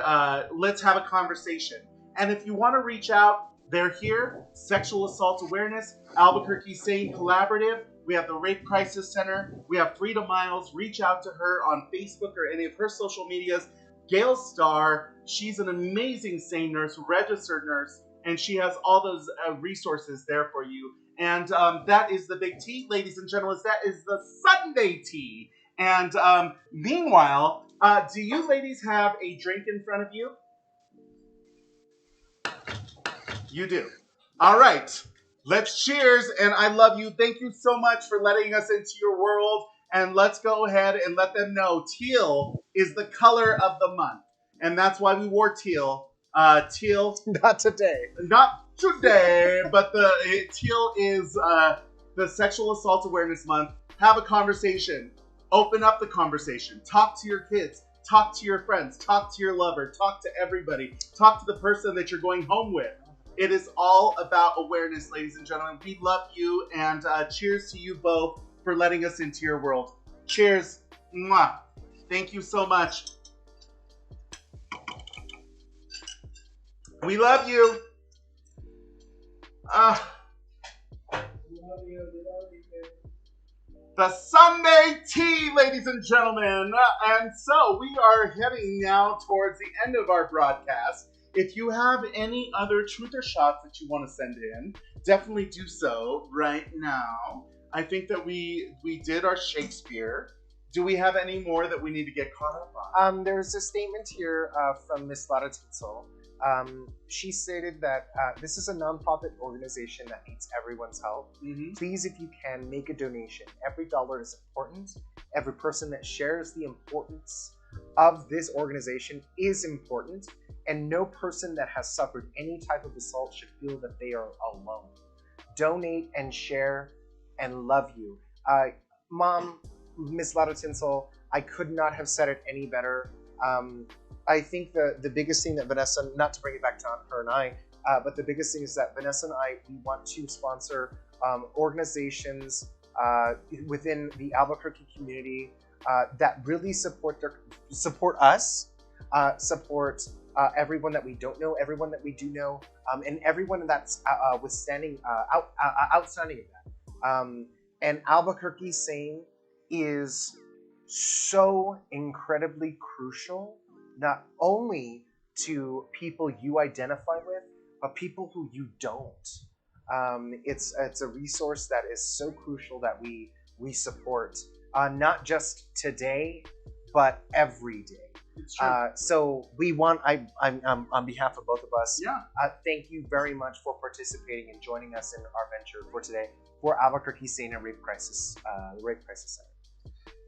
let's have a conversation. And if you want to reach out, they're here. Sexual Assault Awareness, Albuquerque Sane Collaborative. We have the Rape Crisis Center. We have Freedom Miles. Reach out to her on Facebook or any of her social medias. Gail Starr, she's an amazing SANE nurse, registered nurse, and she has all those resources there for you. And that is the big tea, ladies and gentlemen. That is the Sunday tea. And meanwhile, do you ladies have a drink in front of you? You do. All right. Let's cheers. And I love you. Thank you so much for letting us into your world. And let's go ahead and let them know teal is the color of the month. And that's why we wore teal. Teal. Not today. Not today, but teal is the Sexual Assault Awareness Month. Have a conversation. Open up the conversation. Talk to your kids. Talk to your friends. Talk to your lover. Talk to everybody. Talk to the person that you're going home with. It is all about awareness, ladies and gentlemen. We love you, and cheers to you both for letting us into your world. Cheers. Mwah. Thank you so much. We love you. The Sunday tea, ladies and gentlemen. And so we are heading now towards the end of our broadcast. If you have any other truth or shots that you want to send in, definitely do so right now. I think that we did our Shakespeare. Do we have any more that we need to get caught up on? There's a statement here from Miss Lara Tinsel. She stated that this is a nonprofit organization that needs everyone's help. Mm-hmm. Please, if you can, make a donation. Every dollar is important. Every person that shares the importance of this organization is important. And no person that has suffered any type of assault should feel that they are alone. Donate and share and love you. Mom, Miss Lara Tinsel, I could not have said it any better. I think the biggest thing that Vanessa, not to bring it back to her and I, but the biggest thing is that Vanessa and I, we want to sponsor organizations within the Albuquerque community that really support us, support everyone that we don't know, everyone that we do know, and everyone that's outstanding of that. And Albuquerque SANE is so incredibly crucial, not only to people you identify with, but people who you don't. It's a resource that is so crucial that we support, not just today, but every day. It's true. So we want, I'm on behalf of both of us, Yeah. Thank you very much for participating and joining us in our venture for today for Albuquerque SANE and Rape Crisis Center.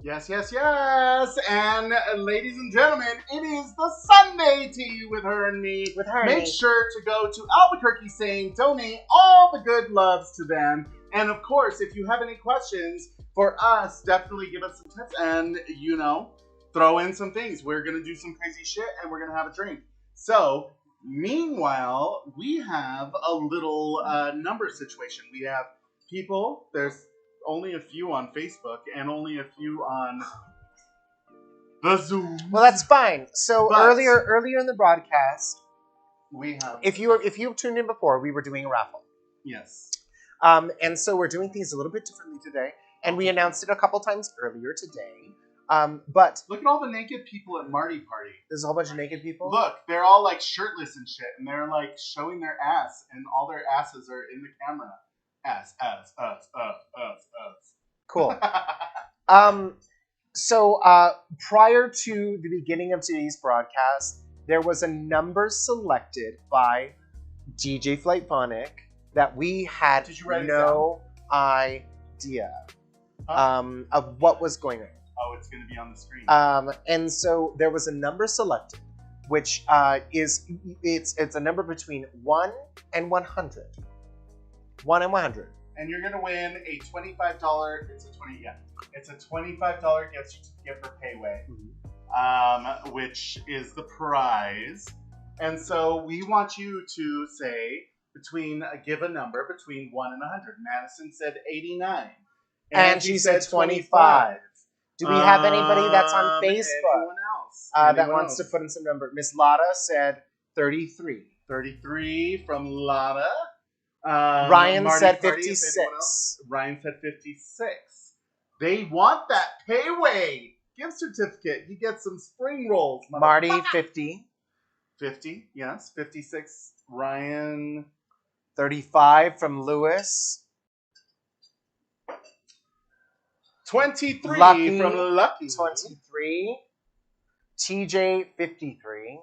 Yes, yes, yes. And ladies and gentlemen, it is the Sunday tea with her and me. With her and Make me. sure to go to Albuquerque SANE, donate all the good loves to them. And of course, if you have any questions for us, definitely give us some tips and, throw in some things. We're going to do some crazy shit and we're going to have a drink. So, meanwhile, we have a little number situation. We have people, there's only a few on Facebook and only a few on the Zoom. Well, that's fine. So But- earlier in the broadcast, We have... if you tuned in before, we were doing a raffle. Yes. And so we're doing things a little bit differently today. And we announced it a couple times earlier today. But Look at all the naked people at Marty Party. there's a whole bunch of naked people. Look, they're all like shirtless and shit, and they're like showing their ass, and all their asses are in the camera. Ass. Cool. So prior to the beginning of today's broadcast, there was a number selected by DJ Flightphonic that we had Did you write it no idea of what was going on. Oh, it's going to be on the screen. And so there was a number selected, which is a number between 1 and 100. 1 and 100. And you're going to win a $25. It's a $25 gift certificate for Payway, which is the prize. And so we want you to say give a number between 1 and 100. Madison said 89. And she said 25. Do we have anybody that's on Facebook Anyone else? that wants to put in some number? Miss Lotta said 33. 33 from Lotta. Ryan Marty said Party, if anyone else. Ryan said 56. They want that payway. Gift certificate. You get some spring rolls. Marty, 50. 50, yes. 56, Ryan. 35 from Lewis. 23 Lucky, from Lucky. 23. TJ, 53.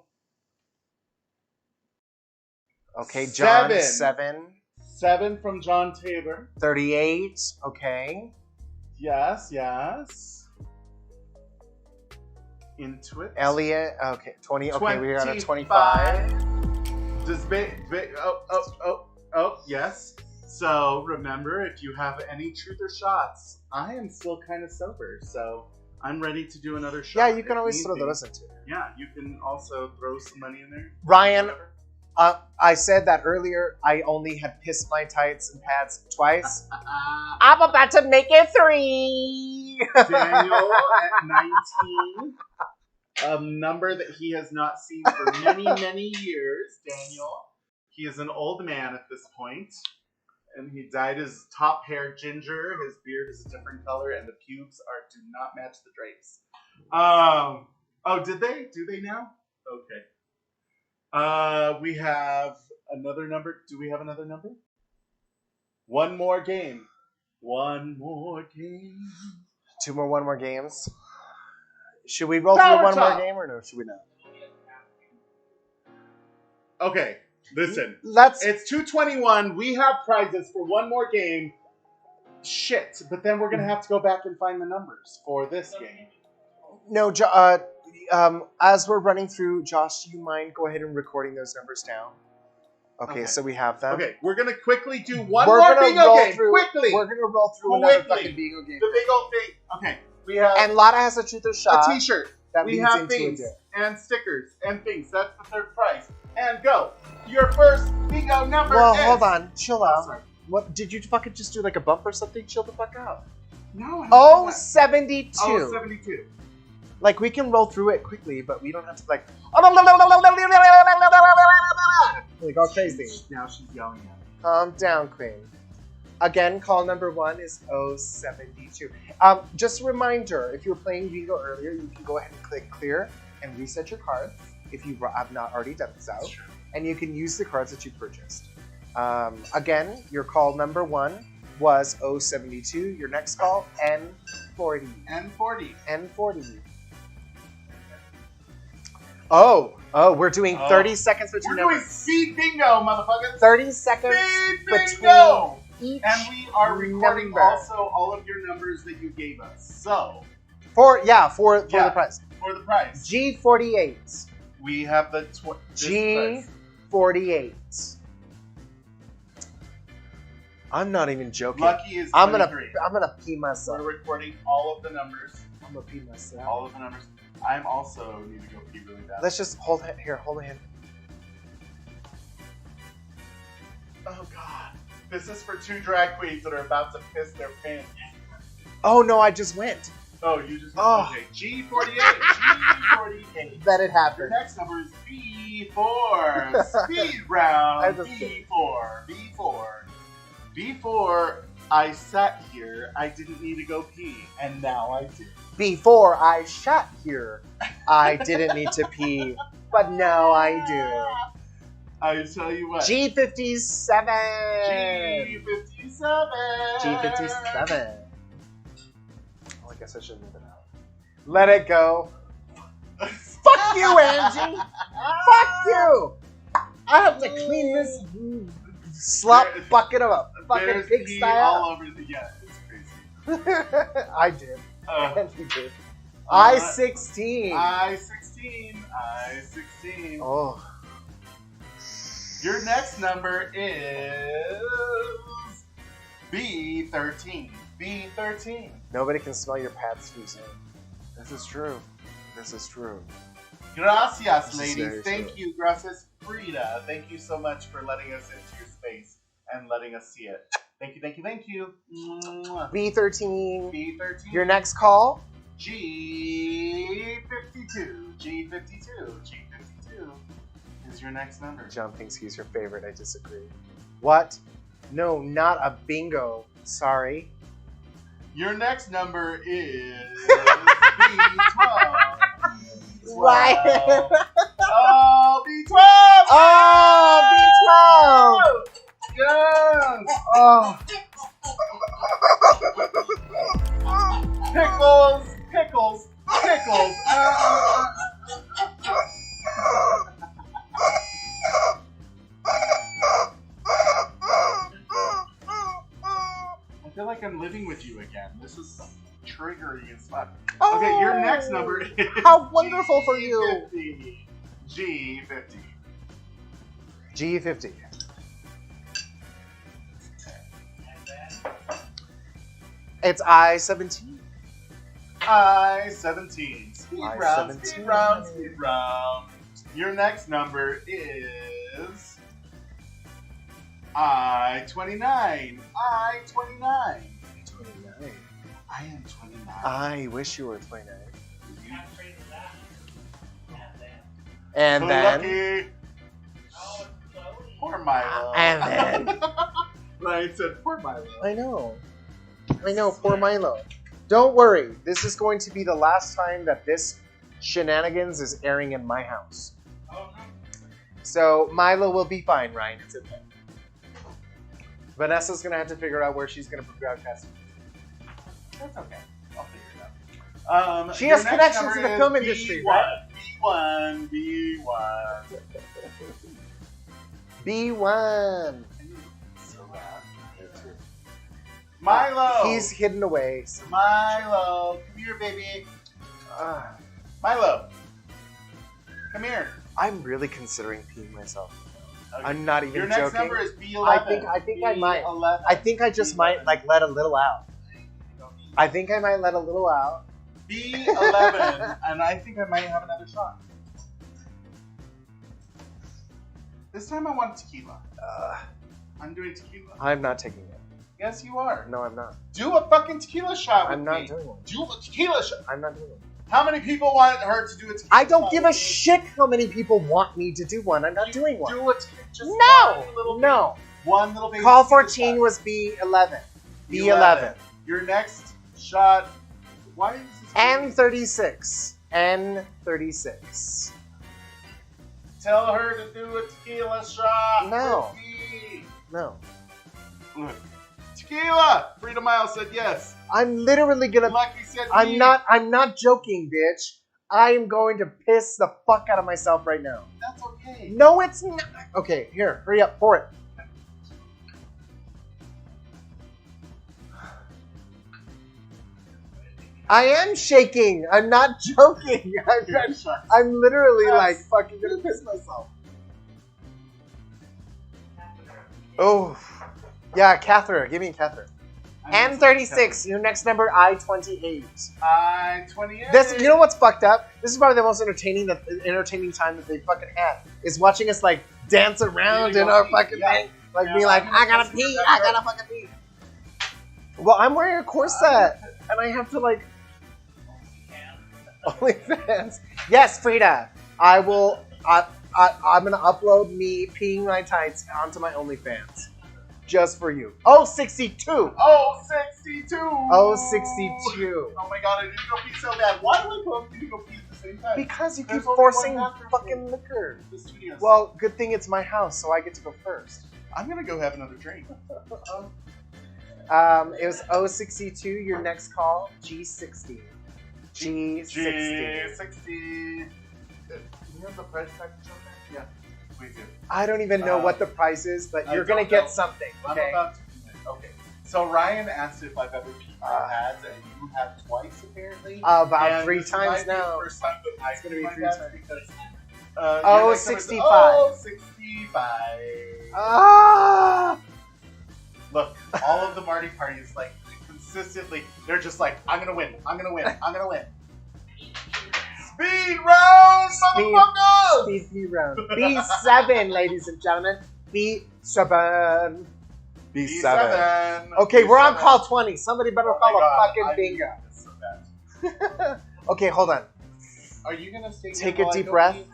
Okay, John, 7. 7 from John Tabor. 38. Okay. Yes, yes. Into it. Elliot, okay, 20. Okay, we got a 25. Does yes. So remember, if you have any truth or shots, I am still kind of sober, so I'm ready to do another shot. Yeah, you can always throw those into it. Yeah, you can also throw some money in there. Ryan, I said that earlier. I only had pissed my tights and pads twice. I'm about to make it 3. Daniel at 19. A number that he has not seen for many, many years. Daniel. He is an old man at this point. And he dyed his top hair ginger. His beard is a different color. And the pubes do not match the drapes. Oh, did they? Do they now? Okay. We have another number. Do we have another number? One more game. One more game. 2 more one more games. Should we roll through one more game or no? Should we not? Okay, listen. It's 2:21. We have prizes for one more game. Shit, but then we're gonna have to go back and find the numbers for this game. No, as we're running through, Josh, do you mind go ahead and recording those numbers down? Okay, so we have them. Okay, we're gonna quickly do one more bingo game. Quickly, we're gonna roll through another fucking bingo game. The big old thing. Okay, we have and Lotta has a truth or shot. A T-shirt. That we leads have into things a dip. and stickers and things. That's the third prize. And go. Your first bingo number. Well, is... hold on, chill out. Sorry. What did you fucking just do? Like a bump or something? Chill the fuck out. No. Oh, 72. Oh, 72. Like we can roll through it quickly, but we don't have to like go crazy. Now she's yelling at me. Calm down, Queen. Again, call number 1 is 072. Just a reminder, if you were playing bingo earlier, you can go ahead and click clear and reset your cards if you have not already done so. And you can use the cards that you purchased. Again, your call number 1 was 072. Your next call, N40. N40. Oh, we're doing 30 seconds between numbers. We're doing speed bingo, motherfuckers. 30 seconds between each and we are recording number. Also all of your numbers that you gave us. So for the prize. For the prize. G48. We have the G48. I'm not even joking. Lucky is 23. I'm gonna pee myself. We're recording all of the numbers. I'm gonna pee myself. All of the numbers. I'm also need to go pee really bad. Let's just hold my hand. Oh god. This is for 2 drag queens that are about to piss their pants. Oh no, I just went. Oh, you just went. Okay. G48. G48. That it happened. Your next number is B4. Speed round. B4. Before I sat here, I didn't need to go pee, and now I do. Before I sat here, I didn't need to pee, but now I do. I tell you what. G57. G57. G57. Well, I guess I should move it out. Let it go. Fuck you, Angie. Fuck you. I have to clean this slop bucket of a fucking pigsty all over the it's crazy. I did. Angie did. I-16. I-16. Oh. Your next number is B13. B13. Nobody can smell your pads too soon. This is true. This Gracias, ladies. Thank you, gracias, Frida. Thank you so much for letting us into your space and letting us see it. Thank you. B13. B13. Your next call? G52 is your next number. John thinks he's your favorite. I disagree. What? No, not a bingo. Sorry. Your next number is B12. Right. Oh, B12! Oh, B12! Yes! Oh. Pickles! Pickles! Pickles! I feel like I'm living with you again. This is triggering as fuck. Okay, your next number is How wonderful for you. G50. G50. It's I-17. I-17. Speed round, I-17. speed round, speed round. Your next number is I-29. I-29. 29. I am 29. I wish you were 29. And So then... lucky. Poor Milo. And then... Ryan said, poor Milo. I know, poor Milo. Don't worry, this is going to be the last time that this shenanigans is airing in my house. So Milo will be fine, Ryan. It's okay. Vanessa's gonna have to figure out where she's gonna broadcast. That's okay. I'll figure it out. She your has next connections number to the is film industry, right? B1, B1. B1. So bad. Milo! He's hidden away. So- Milo! Come here, baby. Milo! Come here. I'm really considering peeing myself. Okay. I'm not even Your next joking. number is B11. I think I might. B11. I think I just might like let a little out. I think I might let a little out. B11, and I think I might have another shot. This time I want tequila. I'm doing tequila. I'm not taking it. Yes, you are. No, I'm not. Do a fucking tequila shot with I'm not me. doing one. Do a tequila shot. I'm not doing it. How many people want her to do a tequila I don't shot give a with me? shit how many people want me to do one. I'm not doing one. Do a just No, one little no. one little baby Call tequila 14 shot. was B11. B11. Your next shot. Why is this? N36. N36. Tell her to do a tequila shot. No. with me. No. Look. Tequila. Freedom Miles said yes. I'm literally gonna. Lucky said I'm me. not joking, bitch. I am going to piss the fuck out of myself right now. That's okay. No, it's not. Okay, here, hurry up, pour it. I am shaking. I'm not joking. I'm literally like fucking gonna piss myself. Oh, yeah, catheter. Give me a catheter. N36. Your next number, I-28. I-28. This, you know what's fucked up? This is probably the most entertaining time that they fucking had. Is watching us like dance around in our fucking thing, like being like, I gotta pee, I gotta fucking pee. Well, I'm wearing a corset, and I have to like. OnlyFans. Yes, Frida. I will. I'm gonna upload me peeing my tights onto my OnlyFans, just for you. Oh, 62. Oh, 62. Oh, 62. Oh my god, I need to go pee so bad. Why do we both need to go pee at the same time? Because you keep There's only forcing one bathroom fucking liquor. The studio's. Well, good thing it's my house, so I get to go first. I'm gonna go have another drink. It was O62. Your next call, G60. G60. G60. You have the price tag to show that? Yeah, we do. I don't even know what the price is, but I you're gonna don't get know. something. I'm Okay. about to commit. Okay. So Ryan asked if I've ever peed my pants, and you have twice apparently. About And 3 this times might be the now. first time that It's gonna be peed my 3 pants times. because, Oh, your next number is- 65. Oh, 65. Ah! Look, all of the Marty parties, like, consistently, they're just like, I'm gonna win, I'm gonna win, I'm gonna win. Speed round, motherfuckers! Speed round. B7, ladies and gentlemen. B7. B7. Okay, we're on B7. call 20. Somebody better Oh my call God, a fucking I bingo. hate this so bad. Okay, hold on. Are you gonna stay Take here a while I deep go breath. pee?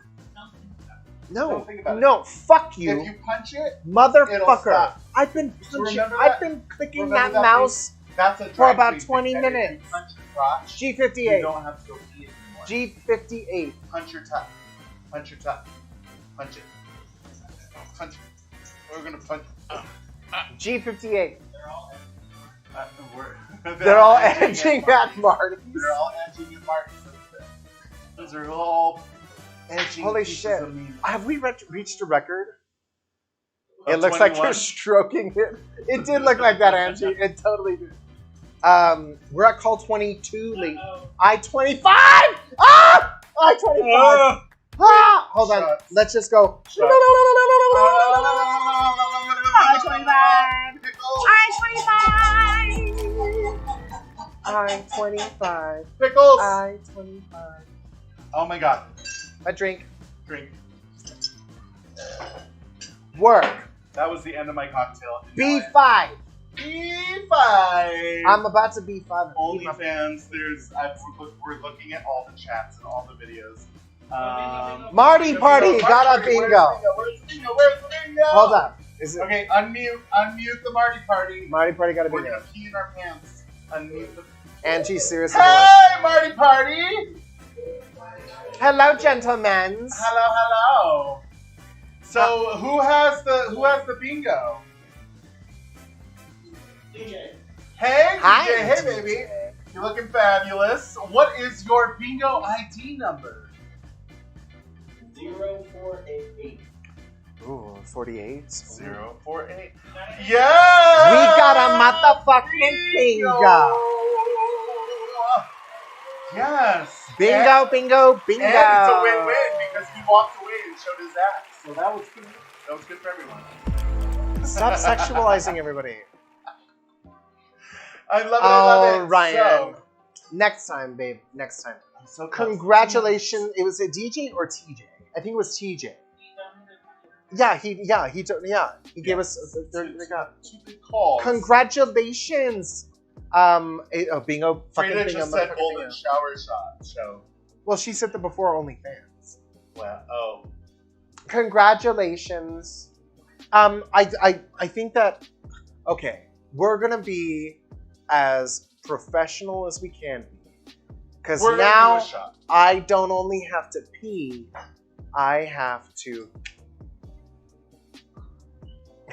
No, Don't think about it. no, fuck you, If you punch it, it'll motherfucker. stop. I've been punching, Remember I've that? been clicking Remember that that mouse that's a for drag about queen 20 thing, that if you minutes. punch your crotch, you G58. don't have to go pee anymore. G58. Punch your tuck. Punch your tuck. Punch it. Punch it. We're gonna punch. G58. They're all edging at Marty's. They're all edging at Marty's. Those are all edging. Holy pieces shit. of meat. Have we reached a record? Of It looks like 21? you're stroking it. It did look like that, Angie. It totally did. We're at call 22, Lee. I-25! Ah! I-25! Ah! Hold on. Shots. Let's just go. Shots. I-25. Pickles! I-25. Oh my god. A drink. Drink. Work. That was the end of my cocktail. B5. B5! I'm about to B5. OnlyFans, we're looking at all the chats and all the videos. Marty Party got a Party, bingo. Where's the bingo? Where's the bingo? Hold on. Is it Okay, unmute the Marty Party. Marty Party got a We're bingo? gonna pee in our pants. Unmute the. Angie's seriously. Hey, Marty Party! Hello, gentlemen. Hello. So who has the bingo? DJ. Hey, Hi, DJ. Hey, DJ. baby. You're looking fabulous. What is your bingo ID number? 0488. Ooh, 48. 048. Yeah! We got a motherfucking bingo. Yes. Bingo, bingo, bingo. And it's a win-win because he walked away and showed his ass. So that was good. That was good for everyone. Stop sexualizing everybody. I love it. I love it. Ryan. So, Next time, babe. Next time. I'm so close. Congratulations. It was a DJ or TJ? I think it was TJ. He gave us Two big calls. congratulations. Bingo. Fucking Frida bingo. just said motherfucking golden bingo. shower shot show. Well, she said that before OnlyFans. Well, oh. Congratulations. I think that we're gonna be as professional as we can be. Because We're gonna now do a shot. I don't only have to pee, I have to.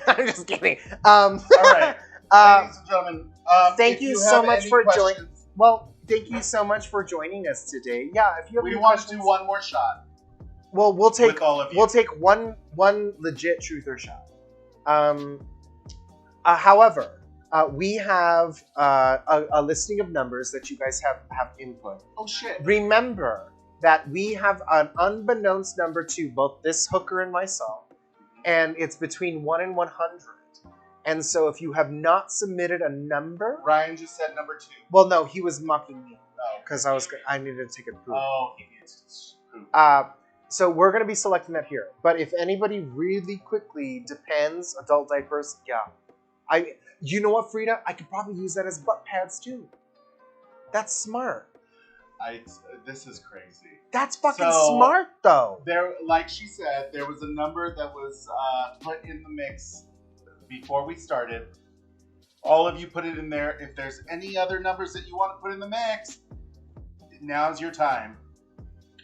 I'm just kidding. All right. Ladies and gentlemen, thank if you have so much any for questions, joining. Well, thank you so much for joining us today. Yeah, if you have We any want to questions, do one more shot well, we'll take with all of you. we'll take one legit truth or shot. However, we have a listing of numbers that you guys have input. Oh shit. Remember that we have an unbeknownst number to both this hooker and myself, and it's between 1 and 100. And so if you have not submitted a number, Ryan just said number 2. well, no, he was mucking me Oh. because I needed to take a poop. Oh, he needs to poop. So we're going to be selecting that here. But if anybody really quickly depends, adult diapers, yeah. You know what, Frida? I could probably use that as butt pads too. That's smart. This is crazy. That's fucking So- smart, though. There, like she said, there was a number that was put in the mix before we started. All of you put it in there. If there's any other numbers that you want to put in the mix, now's your time.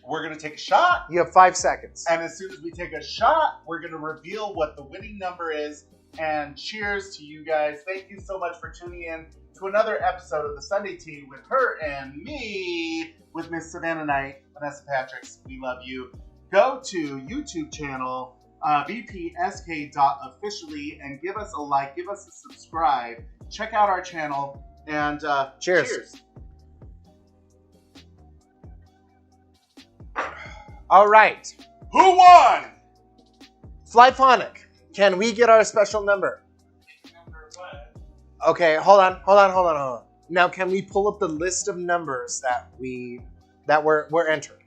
We're going to take a shot. You have 5 seconds. And as soon as we take a shot, we're going to reveal what the winning number is. And cheers to you guys. Thank you so much for tuning in to another episode of the Sunday Tea with her and me, with Miss Savannah Knight, Vanessa Patricks. We love you. Go to YouTube channel, VPSK.Officially, and give us a like, give us a subscribe. Check out our channel, and Cheers. All right. Who won? Flyphonic, can we get our special number? Okay, hold on. Now, can we pull up the list of numbers that were entered?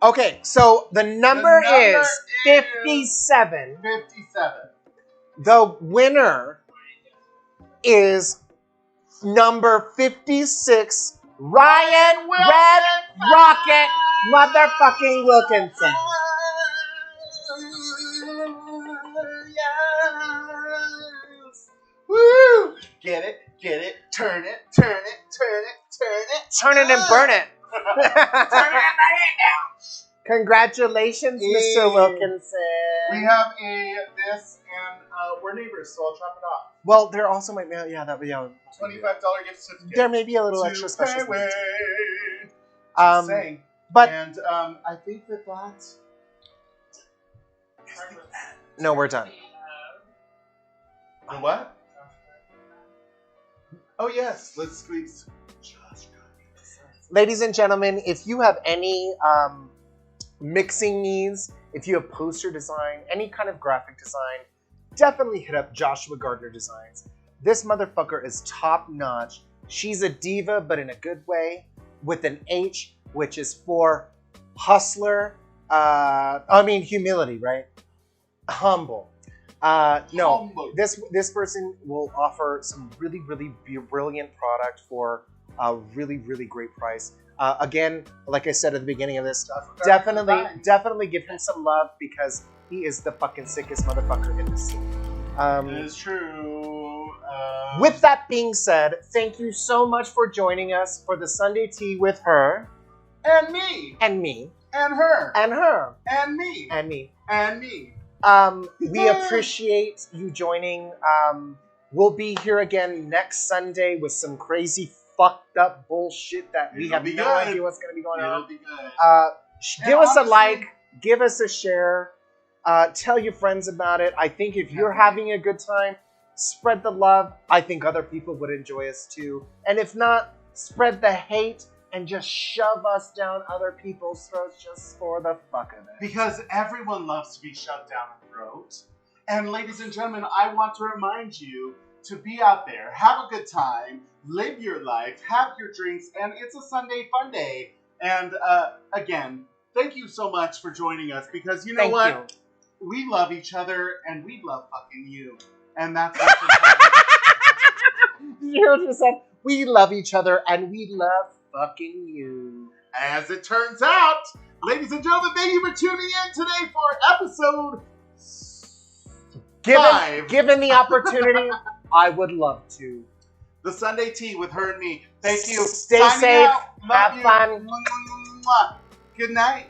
Okay, so the number is 57. 57. The winner is number 56 Ryan Red Rocket motherfucking Wilkinson. Yes. Woo! Get it, turn it, turn it, turn it, turn it. Turn it and burn it. Congratulations, Mr. Wilkinson. We have this, and we're neighbors, so I'll chop it off. Well, there also might be, $25 gift certificate. There may be a little to extra special. pay with. Um, Saying. but And I think that's. no, we're done. The what? Oh yes, let's squeeze. Ladies and gentlemen, if you have any mixing needs, if you have poster design, any kind of graphic design, definitely hit up Joshua Gardner Designs. This motherfucker is top notch. She's a diva, but in a good way, with an H, which is for hustler. Humility, right? Humble. No, this person will offer some really, really brilliant product for a really, really great price. Again, like I said at the beginning of this, definitely give him some love because he is the fucking sickest motherfucker in the city. It is true. With that being said, thank you so much for joining us for the Sunday Tea with her. And me. And me. And her. And her. And me. And me. And me. We appreciate you joining. We'll be here again next Sunday with some crazy fucked up bullshit that we have no idea what's going to be going on. It'll be good. Give us a like, give us a share, tell your friends about it. I think if you're having a good time, spread the love. I think other people would enjoy us too. And if not, spread the hate and just shove us down other people's throats just for the fuck of it. Because everyone loves to be shoved down a throat. And ladies and gentlemen, I want to remind you to be out there, have a good time, live your life, have your drinks, and it's a Sunday fun day. And again, thank you so much for joining us because you know what? We love each other and we love fucking you. And that's what's important. You just said, we love each other and we love fucking you. As it turns out, ladies and gentlemen, thank you for tuning in today for episode 5. Given the opportunity, I would love to. The Sunday Tea with her and me. Thank you. Stay safe. Have fun. Good night.